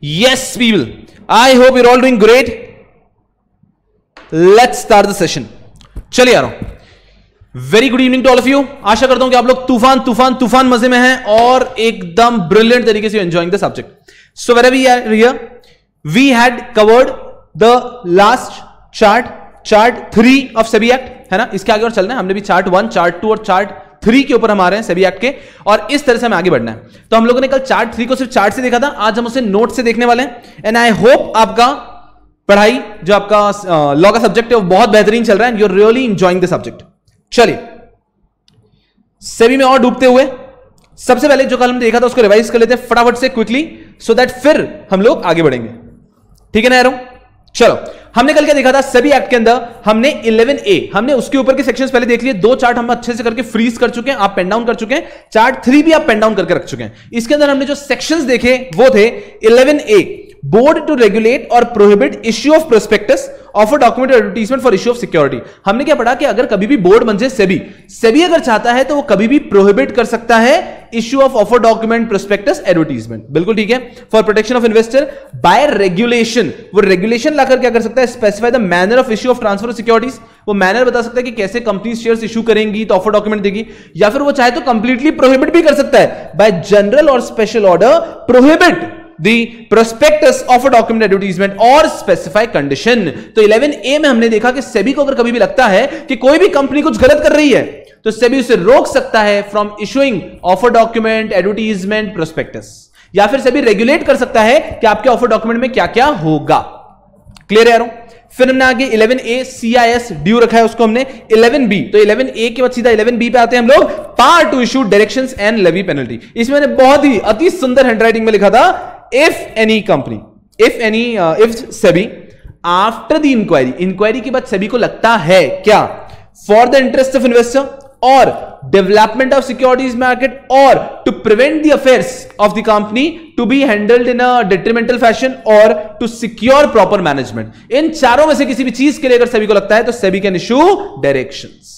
Yes, people. I hope you're all doing great. Let's start the session. चलिए आ रहा हूं. Very good evening to all of you. आशा करता हूं कि आप लोग तूफान मजे में हैं और एकदम ब्रिलियंट तरीके से enjoying the subject. So where we are here, we had covered the last chart 3 of SEBI act, है ना. इसके आगे और चलना है. हमने भी चार्ट 1, चार्ट 2 और चार्ट 3 के ऊपर हम आ रहे हैं सेबी एक्ट के, और इस तरह से हमें आगे बढ़ना है. तो हम लोगों ने कल चार्ट 3 को सिर्फ चार्ट से देखा था, आज हम उसे नोट से देखने वाले हैं. एंड आई होप आपका पढ़ाई जो आपका लॉ का सब्जेक्ट है वो बहुत बेहतरीन चल रहा है. You are really enjoying the subject. चलिए सेबी में और डूबते हुए सबसे पहले जो कल हमने देखा था उसको रिवाइज कर लेते हैं फटाफट से क्विकली, सो दैट फिर हम लोग आगे बढ़ेंगे. ठीक है ना यारों. चलो हमने कल क्या देखा था सेबी एक्ट के अंदर. हमने 11A, हमने उसके ऊपर के सेक्शंस पहले देख लिए. 2 चार्ट हम अच्छे से करके फ्रीज कर चुके हैं, आप पेन डाउन कर चुके हैं. चार्ट 3 भी आप पेन डाउन करके रख चुके हैं. इसके अंदर हमने जो सेक्शंस देखे वो थे 11A, बोर्ड टू रेगुलेट और prohibit issue of prospectus of a document advertisement for issue of security. हमने क्या पढ़ा कि अगर कभी भी बोर्ड बन जाए सेबी अगर चाहता है तो वो कभी भी प्रोहिबिट कर सकता है issue of offer document prospectus advertisement. बिल्कुल ठीक है. For protection of investor by regulation, वो रेगुलेशन लाकर क्या कर सकता है, specify the manner of issue of transfer of securities. वो मैनर बता सकता है कि कैसे कंपनी शेयर्स इशू करेंगी तो ऑफर डॉक्यूमेंट देगी, या फिर वो चाहे तो कंप्लीटली प्रोहिबिट भी कर सकता है बाय जनरल और special order prohibit The prospectus of a document advertisement or specify condition. तो 11A में हमने देखा कि सेबी को अगर कभी भी लगता है कि कोई भी कंपनी कुछ गलत कर रही है तो सेबी उसे रोक सकता है from issuing offer document advertisement prospectus, या फिर सेबी रेगुलेट कर सकता है कि आपके ऑफर डॉक्यूमेंट में क्या क्या होगा. क्लियर है यारों. फिर हमने आगे 11A CIS ड्यू रखा है, उसको हमने 11B. तो 11A के बाद सीधा 11B पे आते हैं हम लोग. Power to issue directions and levy penalty. इसमें मैंने बहुत ही अति सुंदर हैंडराइटिंग में लिखा था, if SEBI after the inquiry के बाद सेबी को लगता है क्या, for the interest of investor or development of securities market or to prevent the affairs of the company to be handled in a detrimental fashion or to secure proper management. इन चारों में से किसी भी चीज के लिए अगर सेबी को लगता है तो सेबी कैन इशू डायरेक्शंस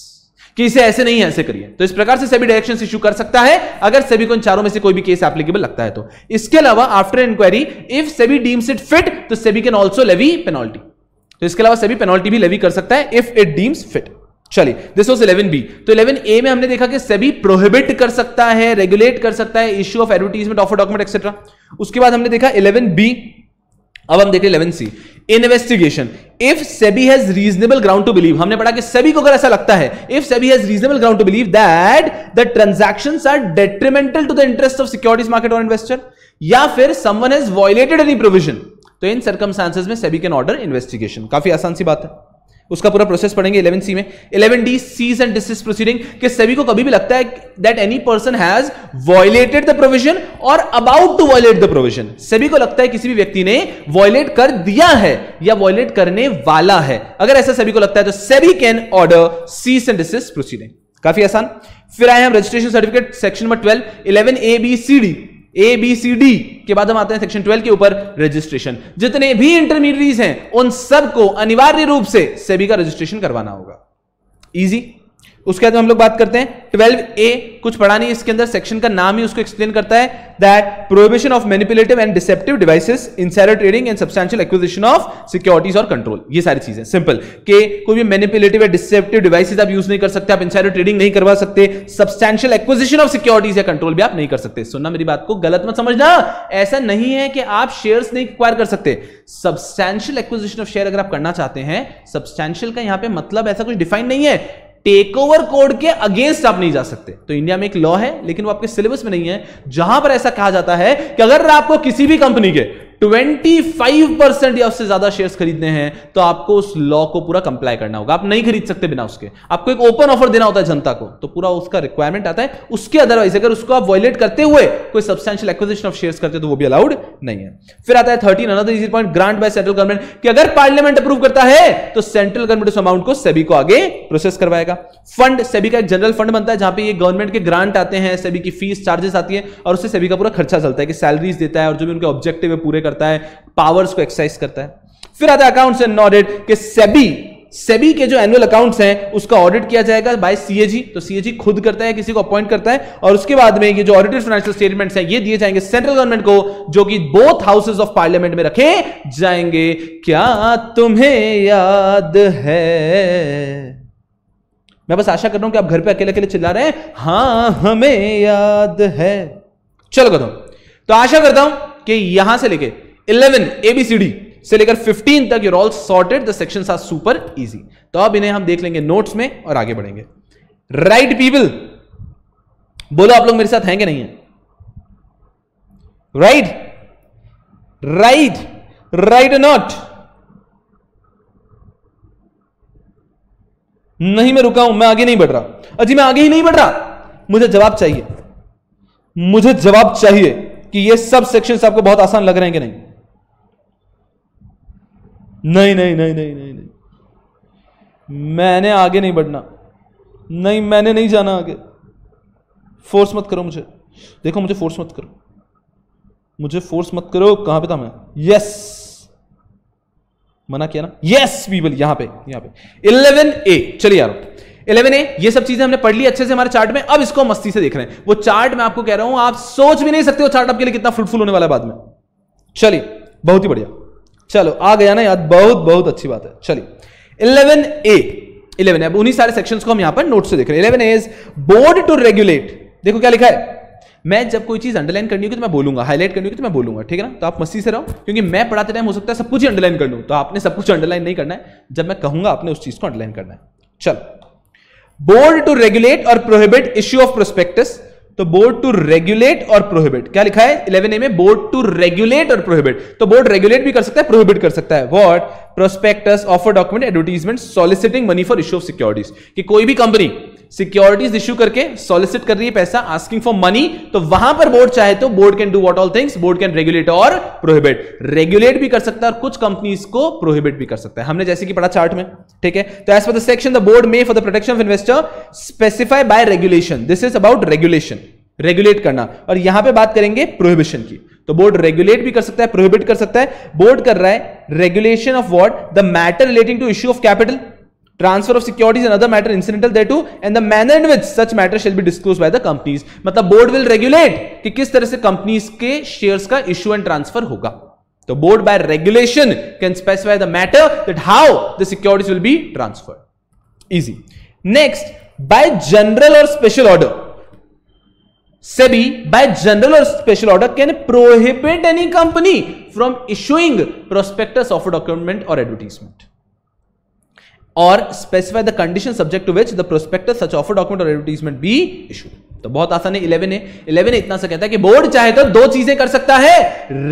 कि इसे ऐसे नहीं ऐसे करिए. तो इस प्रकार से सेबी डायरेक्शंस इशू कर सकता है अगर सेबी को इन चारों में से कोई भी केस एप्लीकेबल लगता है तो. इसके अलावा after inquiry if SEBI deems it fit तो SEBI can also levy penalty. तो इसके अलावा सेबी पेनल्टी भी लेवी कर सकता है इफ इट डीम्स फिट. चलिए दिस वाज 11B. तो 11A में हमने देखा कि सेबी प्रोहिबिट कर सकता है, रेगुलेट कर सकता है issue of advertisement offer document etcetera. उसके बाद हमने देखा 11B. अब हम देख रहे 11C investigation. If SEBI has reasonable ground to believe, हमने पढ़ा कि सेबी को अगर ऐसा लगता है, if SEBI has reasonable ground to believe that the transactions are detrimental to the interest of securities market और इन्वेस्टर, या फिर someone has violated any provision, तो इन सर्कमस्टांसेस में सेबी कैन ऑर्डर इन्वेस्टिगेशन. काफी आसान सी बात है. उसका पूरा प्रोसेस पढ़ेंगे 11C में. 11D cease and dismiss proceeding, कि सेबी को कभी भी लगता है that any person has violated the provision और about to violate the provision. SEBI को लगता है किसी भी व्यक्ति ने वायलेट कर दिया है या वायलेट करने वाला है. अगर ऐसा सेबी को लगता है तो SEBI can order cease and dismiss proceeding. काफी आसान. फिर आए हम registration certificate section number 12 11ABCD. ABCD के बाद हम आते हैं सेक्शन 12 के ऊपर रजिस्ट्रेशन. जितने भी इंटरमीडिएट्स हैं उन सबको अनिवार्य रूप से सेबी का रजिस्ट्रेशन करवाना होगा. इजी. उसके बाद हम लोग बात करते हैं 12A. कुछ पढ़ा नहीं इसके अंदर, सेक्शन का नाम ही उसको एक्सप्लेन करता है that prohibition of manipulative and deceptive devices, insider trading and substantial acquisition of securities और कंट्रोल. ये सारी चीजें सिंपल कि कोई भी मैनिपुलेटिव या डिसेप्टिव डिवाइसेस आप यूज नहीं कर सकते, आप इनसाइडर ट्रेडिंग नहीं करवा सकते, सब्सटैंशियल एक्विजिशन ऑफ सिक्योरिटीज या कंट्रोल भी आप नहीं कर सकते. सुनना मेरी बात को गलत मत समझना. ऐसा नहीं है कि आप शेयर्स नहीं एक्वायर कर सकते. सब्सटैंशियल एक्विजिशन ऑफ शेयर अगर आप करना चाहते हैं, सब्सटैंशियल का यहां पे मतलब ऐसा कुछ डिफाइन नहीं है. टेक ओवर कोड के अगेंस्ट आप नहीं जा सकते. तो इंडिया में एक लॉ है लेकिन वो आपके सिलेबस में नहीं है, जहां पर ऐसा कहा जाता है कि अगर आपको किसी भी कंपनी के 25% या उससे ज्यादा शेयर्स खरीदने हैं तो आपको उस लॉ को पूरा कंप्लाई करना होगा. आप नहीं खरीद सकते बिना उसके. आपको एक ओपन ऑफर देना होता है जनता को, तो पूरा उसका रिक्वायरमेंट आता है. उसके अदरवाइज अगर उसको आप वायलेट करते हुए कोई सब्सटैंशियल एक्विजिशन ऑफ शेयर्स करते तो वो भी अलाउड नहीं है. फिर आता है 13 another easy point, grant by central government, कि अगर पार्लियामेंट अप्रूव करता है तो सेंट्रल गवर्नमेंट उस अमाउंट को सेबी को आगे प्रोसेस करवाएगा. फंड, सेबी का एक जनरल फंड बनता है जहां पे ये गवर्नमेंट के ग्रांट आते हैं, सेबी की फीस चार्जेस आती है और उससे सेबी का पूरा खर्चा चलता है कि सैलरीज देता है और जो भी उनके ऑब्जेक्टिव है पूरे करता है, पावर्स को एक्सरसाइज करता है. फिर आता है अकाउंट्स एंड ऑडिट, कि सेबी सेबी के जो एनुअल अकाउंट्स हैं उसका ऑडिट किया जाएगा बाय सीएजी। तो सीएजी खुद करता है, किसी को अपॉइंट करता है, और उसके बाद में ये जो ऑडिटेड फाइनेंशियल स्टेटमेंट्स हैं ये दिए जाएंगे सेंट्रल गवर्नमेंट को, जो कि बोथ हाउसेज ऑफ पार्लियामेंट में रखे जाएंगे। क्या तुम्हें याद है? मैं बस आशा कर रहा हूं कि आप घर पे अकेले अकेले चिल्ला रहे हैं, हाँ हमें याद है। चलो बताओ, तो आशा करता हूं कि यहां से लेके 11 ABCD से लेकर 15 तक you're all sorted, the sections are super easy. तो अब इन्हें हम देख लेंगे नोट्स में और आगे बढ़ेंगे। राइट पीपल, बोलो आप लोग मेरे साथ हैं कि नहीं है? Right right right not? नहीं, मैं रुका हूं, मैं आगे नहीं बढ़ रहा। अजी मैं आगे ही नहीं बढ़ रहा, मुझे जवाब चाहिए, मुझे जवाब चाहिए कि ये सब सेक्शंस आपको बहुत आसान लग रहे हैं कि नहीं? नहीं नहीं नहीं नहीं नहीं नहीं, मैंने आगे नहीं बढ़ना, नहीं मैंने नहीं जाना आगे। फोर्स मत करो मुझे, देखो मुझे फोर्स मत करो, मुझे फोर्स मत करो। कहां पे था मैं? यस, मना किया ना? यस पीपल, यहां पे 11A। चलिए यार 11A, ये सब चीजें हमने पढ़ ली अच्छे से हमारे चार्ट में। अब इसको मस्ती से देख रहे हैं। वो चार्ट मैं आपको कह रहा हूं, आप सोच भी नहीं सकते वो चार्ट आपके लिए कितना फ्रूटफुल होने वाला है बाद में। चलिए बहुत ही बढ़िया, चलो आ गया ना याद, बहुत बहुत अच्छी बात है। चलिए 11A, अब उन्हीं सारे सेक्शंस को हम यहां पर नोट से देख रहे हैं। 11A is board to regulate. देखो क्या लिखा है, मैं जब कोई चीज अंडरलाइन करनी होगी तो मैं बोलूंगा, हाईलाइट करनी होगी तो मैं बोलूंगा, ठीक है ना? तो आप मस्ती से रहो, क्योंकि मैं पढ़ाते टाइम हो सकता है सब कुछ ही अंडरलाइन कर लूं, तो आपने सब कुछ अंडरलाइन नहीं करना है। जब मैं कहूंगा आपने उस चीज को अंडरलाइन करना है। चल, बोर्ड टू रेगुलेट और प्रोहिबिट इश्यू ऑफ प्रोस्पेक्टस। तो बोर्ड टू रेगुलेट और प्रोहिबिट, क्या लिखा है 11A में? बोर्ड टू रेगुलेट और प्रोहिबिट। तो बोर्ड रेगुलेट भी कर सकता है, प्रोहिबिट कर सकता है। What? Prospectus, offer document, advertisement, soliciting money for issue of securities. कि कोई भी कंपनी सिक्योरिटीज इश्यू करके सॉलिसिट कर रही है पैसा, आस्किंग फॉर मनी, तो वहां पर बोर्ड चाहे तो board can do what all things, board can regulate और प्रोहिबिट। रेगुलेट भी कर सकता है और कुछ कंपनीज को प्रोहिबिट भी कर सकता है, हमने जैसे कि पढ़ा चार्ट में, ठीक है? तो as per the section, the board may for the protection of investor specify by regulation. This is about regulation, regulate करना। और यहां पे बात करेंगे प्रोहिबिशन की। तो बोर्ड रेगुलेट भी कर सकता है, प्रोहिबिट कर सकता है। बोर्ड कर रहा है regulation of what? The matter relating to issue of capital, transfer of securities and other matter इncidental thereto, and the manner in which such matter shall be disclosed by the companies। मतलब board will regulate कि किस तरह से companies के shares का issue and transfer होगा। तो board by regulation can specify the matter that how the securities will be transferred. Easy. Next, by general और special order, SEBI by general or special order can prohibit any company from issuing prospectus, offer document or advertisement, or specify the conditions subject to which the prospectus, such offer document or advertisement be issued। तो बहुत आसान है 11A इतना सा कहता है कि board चाहे तो दो चीजें कर सकता है,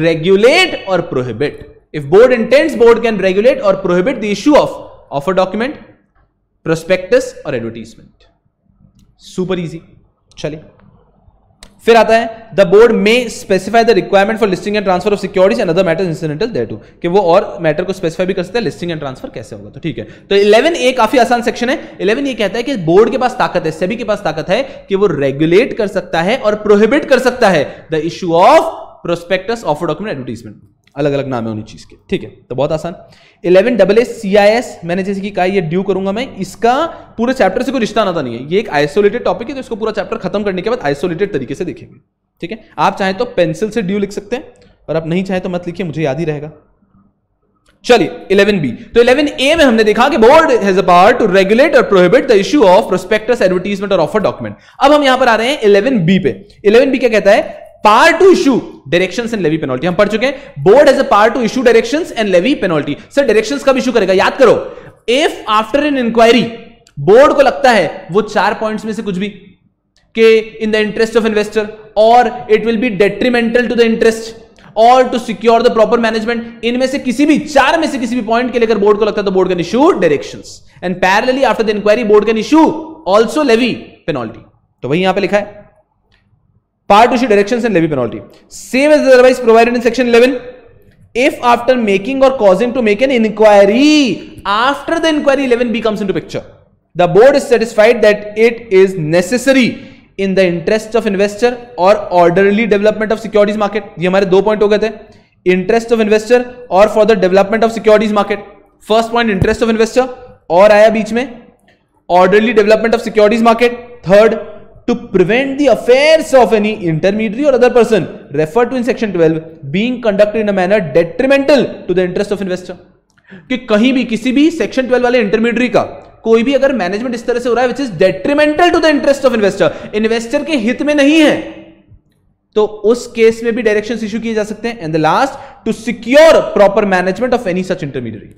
रेगुलेट और prohibit. If board intends, board can regulate और prohibit the issue of offer document, prospectus और एडवर्टीजमेंट। Super easy. चलिए फिर आता है the board may specify the requirement for listing and transfer of securities and other matters इncidental thereto, कि वो और मैटर को स्पेसिफाई भी कर सकता है, लिस्टिंग एंड ट्रांसफर कैसे होगा। तो ठीक है, तो 11A काफी आसान सेक्शन है। 11A कहता है कि बोर्ड के पास ताकत है, सेबी के पास ताकत है कि वो रेगुलेट कर सकता है और प्रोहिबिट कर सकता है the issue of prospectus, offer document, advertisement. अलग अलग नाम है उन्हीं चीज के, ठीक है? तो बहुत आसान। 11AA CIS, मैंने जैसे कि कहा ये ड्यू करूंगा मैं, इसका पूरे चैप्टर से कोई रिश्ता नाता नहीं है, ये एक आइसोलेटेड टॉपिक है, तो इसको पूरा चैप्टर खत्म करने के बाद आइसोलेटेड तरीके से देखेंगे, ठीक है? आप चाहें तो पेंसिल से ड्यू लिख सकते हैं और आप नहीं चाहें तो मत लिखिए, मुझे याद ही रहेगा। चलिए 11B, तो 11A में हमने देखा कि board has a power to regulate और prohibit the issue of prospectus, advertisement और ऑफर डॉक्यूमेंट। अब हम यहां पर आ रहे हैं 11B पे। 11B क्या कहता है? Power to issue directions and levy penalty. हम पढ़ चुके हैं, board has a power to issue directions and levy penalty. Sir directions कब इशू करेगा? याद करो, if after an inquiry board को लगता है वो 4 पॉइंट्स में से कुछ भी कि in the interest of investor, और it will be detrimental to the interest, और to secure the proper management, इनमें से किसी भी 4 में से किसी भी पॉइंट के लेकर बोर्ड को लगता है तो board can issue directions, and parallelly after the inquiry board can issue also levy penalty. तो वही यहां पे लिखा है, power to issue directions and levy penalty, same as otherwise provided in section 11. If after making or causing to make an inquiry, after the inquiry 11B comes into picture, the board is satisfied that it is necessary in the interest of investor or orderly development of securities market. ये हमारे 2 point हो गए थे, interest of investor और for the development of securities market. First point interest of investor और आया बीच में, orderly development of securities market, third to prevent the affairs of any intermediary or other person referred to in section 12 being conducted in a manner detrimental to the interest of investor. कि कहीं भी किसी भी section 12 वाले intermediary का कोई भी अगर मैनेजमेंट इस तरह से हो रहा है which is detrimental to the interest of investor, investor के हित में नहीं है, तो उस केस में भी डायरेक्शंस इशू किए जा सकते हैं. And the last, to secure proper management of any such intermediary,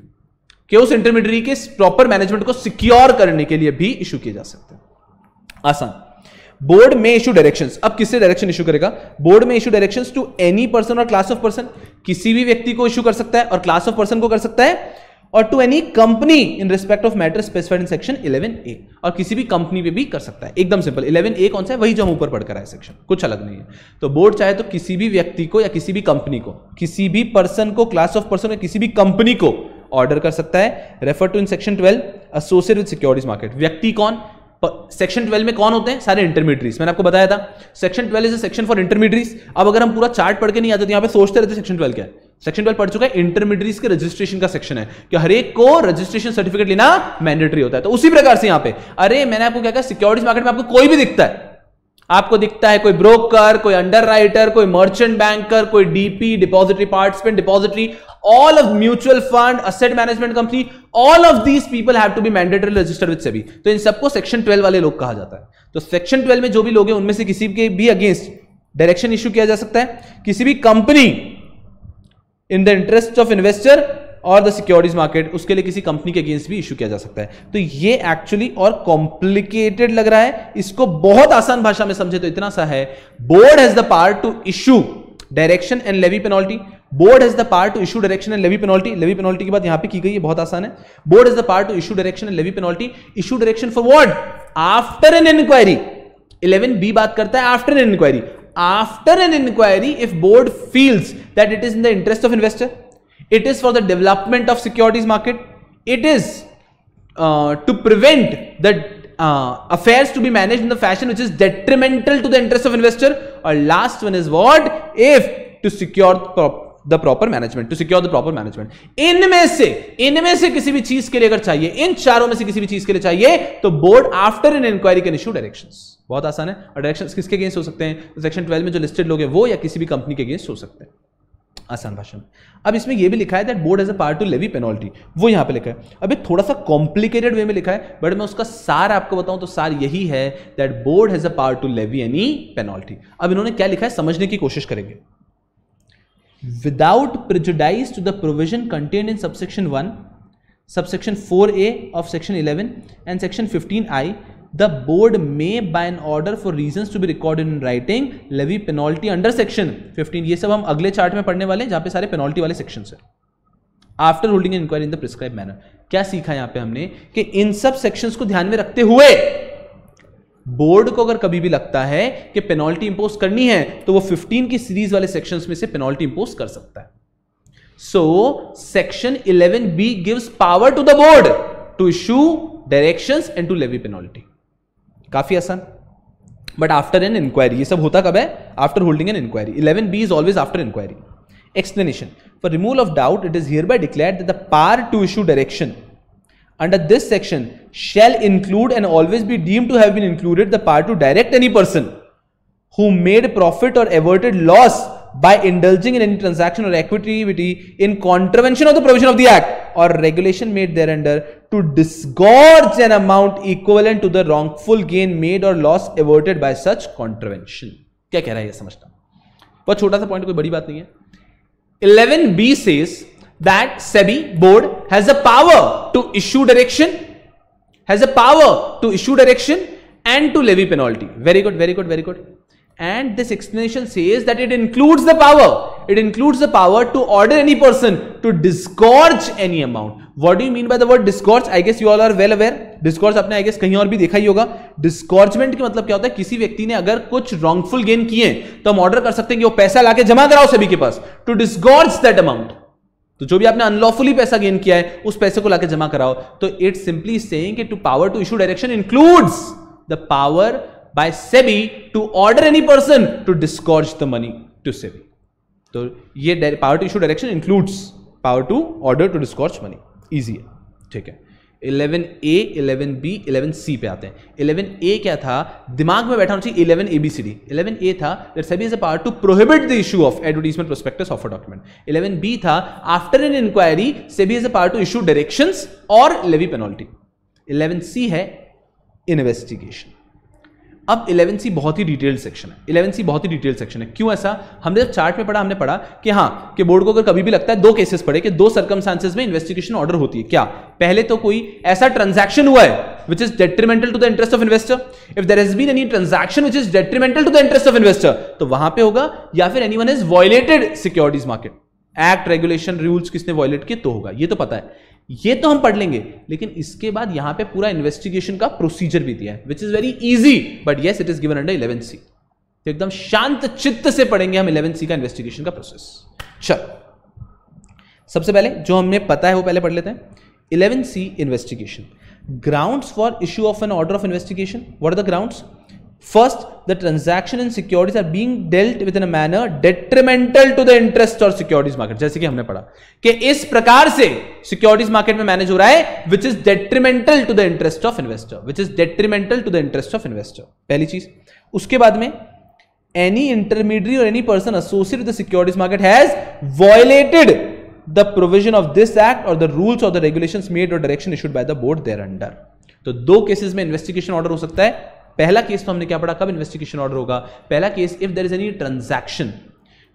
कि उस इंटरमीडियरी के प्रॉपर मैनेजमेंट को सिक्योर करने के लिए भी इशू किए जा सकते हैं. आसान. बोर्ड में इशू डायरेक्शंस. अब किससे डायरेक्शन इशू करेगा? बोर्ड में issue directions to any person और क्लास ऑफ पर्सन, किसी भी व्यक्ति को इशू कर सकता है और क्लास ऑफ पर्सन को कर सकता है, और to any company in respect of matter specified in section 11A, और किसी भी कंपनी पे भी कर सकता है. एकदम सिंपल. 11A कौन सा है? वही जो हम ऊपर पढ़कर आए सेक्शन, कुछ अलग नहीं है. तो बोर्ड चाहे तो किसी भी व्यक्ति को या किसी भी कंपनी को, किसी भी पर्सन को, क्लास ऑफ पर्सन या किसी भी कंपनी को ऑर्डर कर सकता है. Refer to in section 12 associated with securities market. व्यक्ति कौन? सेक्शन 12 में कौन होते हैं? सारे इंटरमीडियरीज. मैंने आपको बताया था section 12 is a section for intermediaries. अब अगर हम पूरा चार्ट पढ़ के नहीं आते तो यहां पे सोचते रहते सेक्शन 12 क्या है. सेक्शन 12 पढ़ चुका है, इंटरमीडियरीज के रजिस्ट्रेशन का सेक्शन है कि हर एक को रजिस्ट्रेशन सर्टिफिकेट लेना मैंडेटरी होता है. तो उसी प्रकार से यहां पे, अरे मैंने आपको क्या कहा, सिक्योरिटीज मार्केट में आपको कोई भी दिखता है, आपको दिखता है कोई ब्रोकर, कोई अंडर राइटर, कोई मर्चेंट बैंकर, कोई DP, depository participant, depository, all of mutual fund, asset management company, all of these people have to be mandatorily registered with SEBI. तो इन सबको सेक्शन 12 वाले लोग कहा जाता है. तो सेक्शन 12 में जो भी लोग हैं उनमें से किसी के भी अगेंस्ट डायरेक्शन इशू किया जा सकता है. किसी भी company in the interest of investor और द सिक्योरिटीज मार्केट, उसके लिए किसी कंपनी के अगेंस्ट भी इशू किया जा सकता है. तो ये एक्चुअली और कॉम्प्लिकेटेड लग रहा है, इसको बहुत आसान भाषा में समझे तो इतना सा है. Board has the power to issue direction and levy penalty. Board has the power to issue direction and levy penalty. Levy penalty की बात यहां पे की गई है, बहुत आसान है. Board has the power to issue direction and levy penalty. Issue direction for what? After an inquiry. 11B बात करता है after an inquiry. After an inquiry, if board feels that it is in the interest of investor, it is for the development of securities market, it is to prevent the affairs to be managed in the fashion which is detrimental to the interest of investor, or last one is what? If to secure the proper management, to secure the proper management. इनमें से किसी भी चीज के लिए अगर चाहिए, इन चारों में से किसी भी चीज के लिए चाहिए, तो board after an inquiry can issue directions. बहुत आसान है. और डायरेक्शंस किसके अगेंस्ट हो सकते हैं? सेक्शन 12 में जो लिस्टेड लोग हैं वो, या किसी भी कंपनी के अगेंस्ट हो सकते हैं. आसान भाषा में. अब इसमें यह भी लिखा है that board has a power to levy penalty, वो यहां पे लिखा है. अभी थोड़ा सा कॉम्प्लिकेटेड वे में लिखा है, बट मैं उसका सार आपको बताऊं तो सार यही है that board has a power to levy any penalty. अब इन्होंने क्या लिखा है समझने की कोशिश करेंगे. Without prejudice to the provision contained in subsection 1, subsection 4A of section 11 and section 15I, the board may by an order for reasons to be recorded in writing levy penalty under section 15. ये सब हम अगले chart में पढ़ने वाले हैं जहां पे सारे पेनल्टी वाले सेक्शंस हैं. After holding inquiry in the prescribe manner. क्या सीखा यहां पे हमने कि इन सब सेक्शंस को ध्यान में रखते हुए बोर्ड को अगर कभी भी लगता है कि पेनल्टी इंपोज करनी है तो वो 15 की सीरीज वाले सेक्शंस में से पेनल्टी इंपोज कर सकता है. So section 11B gives power to the board to issue directions and to levy penalty. काफी आसान. But after an inquiry. ये सब होता कब है? After holding an inquiry. 11B is always after inquiry. Explanation. For removal of doubt it is hereby declared that the power to issue direction under this section shall include and always be deemed to have been included the power to direct any person who made profit or averted loss by indulging in any transaction or activity in contravention of the provision of the act or regulation made thereunder, to disgorge an amount equivalent to the wrongful gain made or loss averted by such contravention. क्या कह रहा है ये समझना. बहुत छोटा सा point, कोई बड़ी बात नहीं है. 11B says that SEBI board has a power to issue direction, and to levy penalty. Very good, very good, very good. And this explanation says that it includes the power to order any person to disgorge any amount. What do you mean by the word disgorge? I guess you all are well aware. Disgorge आपने I guess कहीं और भी देखा ही होगा. Disgorgement का मतलब क्या होता है? किसी व्यक्ति ने अगर कुछ wrongful gain किए तो हम ऑर्डर कर सकते हैं कि वो पैसा लाके जमा कराओ सभी के पास, to disgorge that amount. तो जो भी आपने अनलॉफुली पैसा गेन किया है उस पैसे को लाके जमा कराओ. तो इट सिंपली सेइंग कि to power to issue direction includes the power by SEBI to order any person to disgorge the money to SEBI. तो ये power to issue direction includes power to order to disgorge money. Easy है, ठीक है. 11A, 11B, 11C पे आते हैं। 11A क्या था, दिमाग में बैठा होना चाहिए 11 ABCD। 11A था that SEBI has a power to prohibit the issue of advertisement prospectus offer document। 11B था after an inquiry SEBI has a power to issue directions और levy penalty। 11C है इन्वेस्टिगेशन। अब 11C बहुत ही detailed section है। 11C बहुत ही detailed section है। क्यों ऐसा? हमने जब चार्ट में पढ़ा, हमने पढ़ा कि हाँ, कि बोर्ड को अगर कभी भी लगता है, दो केसेस पढ़े कि दो सर्कमस्टांसेस में इन्वेस्टिगेशन ऑर्डर होती है। क्या? पहले तो कोई ऐसा ट्रांजैक्शन हुआ है which is detrimental to the interest of investor। if there has been any transaction which is detrimental to the interest of investor, तो वहां पे होगा, या फिर anyone has violated securities market act, regulation, rules किसने violet किए तो होगा। ये तो पता है, ये तो हम पढ़ लेंगे। लेकिन इसके बाद यहां पे पूरा इन्वेस्टिगेशन का प्रोसीजर भी दिया है which is very easy, but yes it is given under 11C। तो एकदम शांत चित्त से पढ़ेंगे हम 11C का इन्वेस्टिगेशन का प्रोसेस। चल, सबसे पहले जो हमें पता है वो पहले पढ़ लेते हैं। 11C investigation, grounds for issue of an order of investigation. What are the grounds? First, the transaction and securities are being dealt with in a manner detrimental to the interest or securities market। जैसे कि हमने पढ़ा कि इस प्रकार से securities market में manage हो रहा है which is detrimental to the interest of investor, which is detrimental to the interest of investor। पहली चीज। उसके बाद में any intermediary or any person associated with the securities market has violated the provision of this act or the rules or the regulations made or direction issued by the board thereunder। तो दो cases में investigation order हो सकता है। पहला case तो हमने क्या पढ़ा, कब इन्वेस्टिगेशन ऑर्डर होगा? पहला case if there is any transaction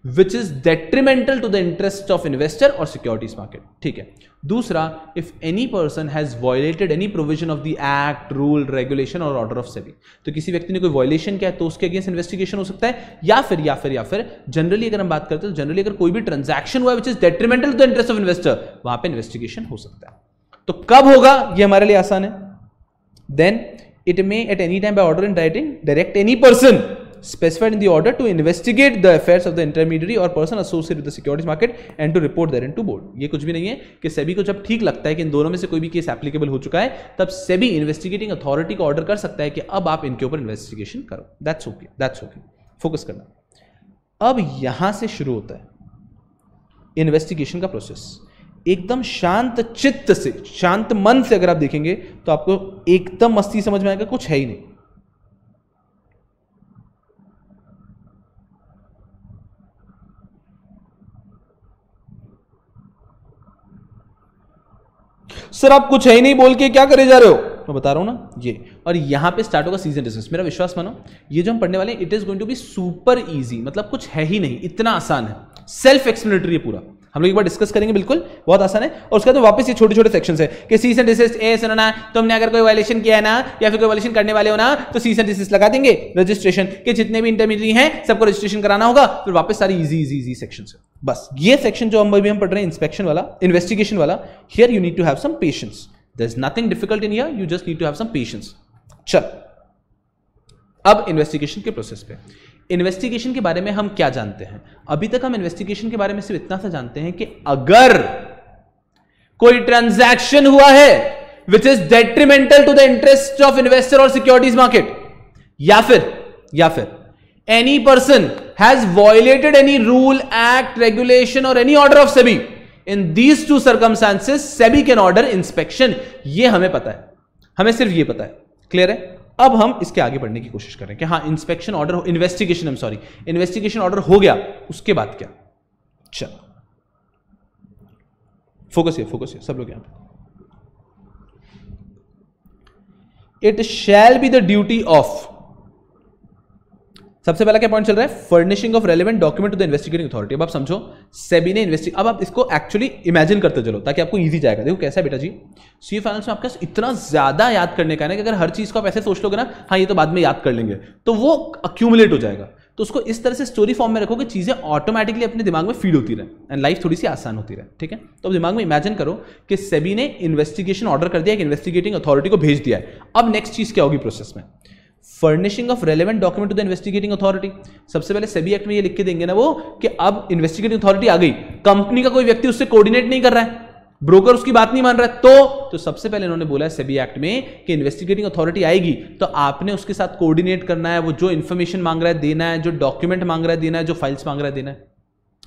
which is detrimental to the interest of investor और सिक्योरिटीज मार्केट। ठीक है। दूसरा, if any person has violated any provision of the act, rule, regulation और ऑर्डर ऑफ सेबी। तो किसी व्यक्ति ने कोई वायलेशन किया तो उसके अगेंस्ट इन्वेस्टिगेशन हो सकता है, या फिर जनरली अगर हम बात करते हैं तो जनरली अगर कोई भी ट्रांजैक्शन हुआ which is detrimental to the interest of investor, वहां पर इन्वेस्टिगेशन हो सकता है। तो कब होगा ये हमारे लिए आसान है। Then it may at any time by order in writing direct any person specified in the order to investigate the affairs of the intermediary or person associated with the securities market and to report therein to board। ये कुछ भी नहीं है कि सेबी को जब ठीक लगता है कि इन दोनों में से कोई भी केस एप्लीकेबल हो चुका है, तब सेबी इन्वेस्टिगेटिंग अथॉरिटी को ऑर्डर कर सकता है कि अब आप इनके ऊपर इन्वेस्टिगेशन करो। That's okay, that's okay, focus करना। अब यहां से शुरू होता है इन्वेस्टिगेशन का प्रोसेस। एकदम शांत चित्त से, शांत मन से अगर आप देखेंगे तो आपको एकदम मस्ती समझ में आएगा, कुछ है ही नहीं। सर आप कुछ है ही नहीं बोल के क्या करे जा रहे हो? मैं बता रहा हूं ना ये। और यहां पे स्टार्ट होगा सीजन डिस्कस। मेरा विश्वास मानो, ये जो हम पढ़ने वाले हैं it is going to be super easy. मतलब कुछ है ही नहीं, इतना आसान है, सेल्फ एक्सप्लेनेटरी है पूरा। हम लोग एक बार डिस्कस करेंगे, बिल्कुल बहुत आसान है। और उसके बाद वापस ये छोटे छोटे सेक्शंस है कि सीजन डिस्कस ए सुनो ना, तुमने अगर कोई वायलेशन किया है ना, या फिर कोई वायलेशन करने वाले हो ना, तो सीजन डिस्कस लगा देंगे। रजिस्ट्रेशन के जितने भी इंटरमीडिएट हैं सबको रजिस्ट्रेशन कराना होगा, फिर वापस सारी इजी इजी इजी सेक्शंस है। बस ये सेक्शन जो हम पढ़ रहे हैं इंस्पेक्शन वाला, इन्वेस्टिगेशन वाला, here you need to have some patience. There is nothing difficult in here, you just need to have some patience. चल, अब इन्वेस्टिगेशन के प्रोसेस पे, इन्वेस्टिगेशन के बारे में हम क्या जानते हैं? अभी तक हम इन्वेस्टिगेशन के बारे में सिर्फ इतना सा जानते हैं कि अगर कोई ट्रांजैक्शन हुआ है which is detrimental to the interest of investor और सिक्योरिटीज मार्केट, या फिर any person has violated any rule, act, regulation और any order of SEBI, in these two circumstances SEBI can order inspection. ये हमें पता है, हमें सिर्फ ये पता है। क्लियर है? अब हम इसके आगे बढ़ने की कोशिश करें कि हाँ इंस्पेक्शन ऑर्डर, इन्वेस्टिगेशन ऑर्डर हो गया, उसके बाद क्या? चल फोकस है सब लोग यहां पे। It shall be the duty of, सबसे पहला क्या पॉइंट चल रहा है? Furnishing of relevant document to the investigating authority. अब आप समझो सेबी ने अब आप इसको एक्चुअली इमेजिन करते चलो ताकि आपको इजी जाएगा। देखो कैसा है बेटा जी, सीए फाइनल्स में आपका इतना ज्यादा याद करने का है ना कि अगर हर चीज को आप ऐसे सोच लोगे ना, हाँ ये तो बाद में याद कर लेंगे, तो वो अक्यूमुलेट हो जाएगा। तो उसको इस तरह से स्टोरी फॉर्म में रखो कि चीजें ऑटोमेटिकली अपने दिमाग में फीड होती रहे एंड लाइफ थोड़ी सी आसान होती रहे। ठीक है? तो अब दिमाग में इमेजिन करो कि सेबी ने इन्वेस्टिगेशन ऑर्डर कर दिया, कि इन्वेस्टिगेटिंग अथॉरिटी को भेज दिया है। अब नेक्स्ट चीज क्या होगी प्रोसेस में? Furnishing of relevant document to the investigating authority. सबसे पहले सेबी एक्ट में ये लिख के देंगे ना वो कि अब इन्वेस्टिगेटिंग अथॉरिटी आ गई, कंपनी का कोई व्यक्ति उससे कोऑर्डिनेट नहीं कर रहा है, ब्रोकर उसकी बात नहीं मान रहा है, तो सबसे पहले इन्होंने बोला है सेबी एक्ट में कि इन्वेस्टिगेटिंग अथॉरिटी आएगी तो आपने उसके साथ कोऑर्डिनेट करना है, वो जो इंफॉर्मेशन मांग रहा है देना है, जो डॉक्यूमेंट मांग रहा है देना है, जो फाइल्स मांग रहा है देना है।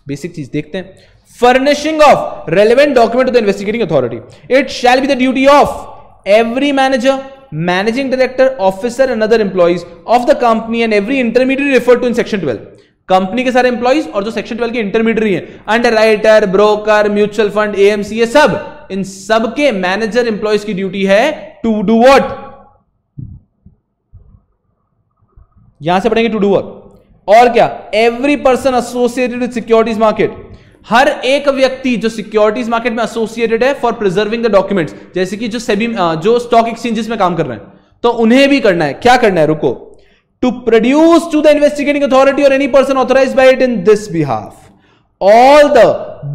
बेसिक चीज देखते हैं। Furnishing of relevant document to the investigating authority, it shall be the duty of every manager, managing director, officer and other employees of the company and every intermediary referred to in section 12. Company के सारे employees और जो section 12 के intermediary हैं, underwriter, broker, mutual fund, AMC, ये सब, इन सब के मैनेजर एम्प्लॉइज की ड्यूटी है टू डू व्हाट, यहां से पढ़ेंगे टू डू व्हाट, और क्या, every person associated with securities market, हर एक व्यक्ति जो सिक्योरिटीज मार्केट में एसोसिएटेड है फॉर प्रिजर्विंग द डॉक्यूमेंट्स, जैसे कि जो सेबी जो स्टॉक एक्सचेंजेस में काम कर रहे हैं, तो उन्हें भी करना है, क्या करना है, रुको, to produce to the investigating authority or any person authorized by it in this behalf all the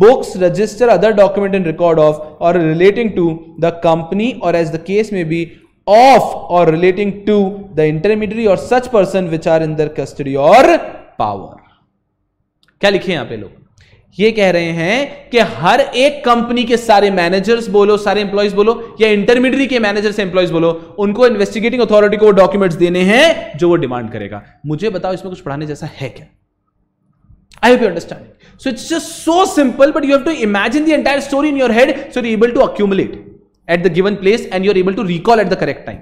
books, register, other document and record of or relating to the company or as the case may be of or relating to the intermediary or such person which are in their custody or power. क्या लिखे यहां पे लोग, ये कह रहे हैं कि हर एक कंपनी के सारे मैनेजर्स बोलो, सारे एम्प्लॉइज बोलो, या इंटरमीडियरी के मैनेजर से एम्प्लॉइज बोलो, उनको इन्वेस्टिगेटिंग अथॉरिटी को डॉक्यूमेंट्स देने हैं जो वो डिमांड करेगा. मुझे बताओ इसमें कुछ पढ़ाने जैसा है क्या? I hope you understand. So it's just so simple, but you have to imagine the entire story in your head so you are able to accumulate at the given place and you are able to recall at the correct time.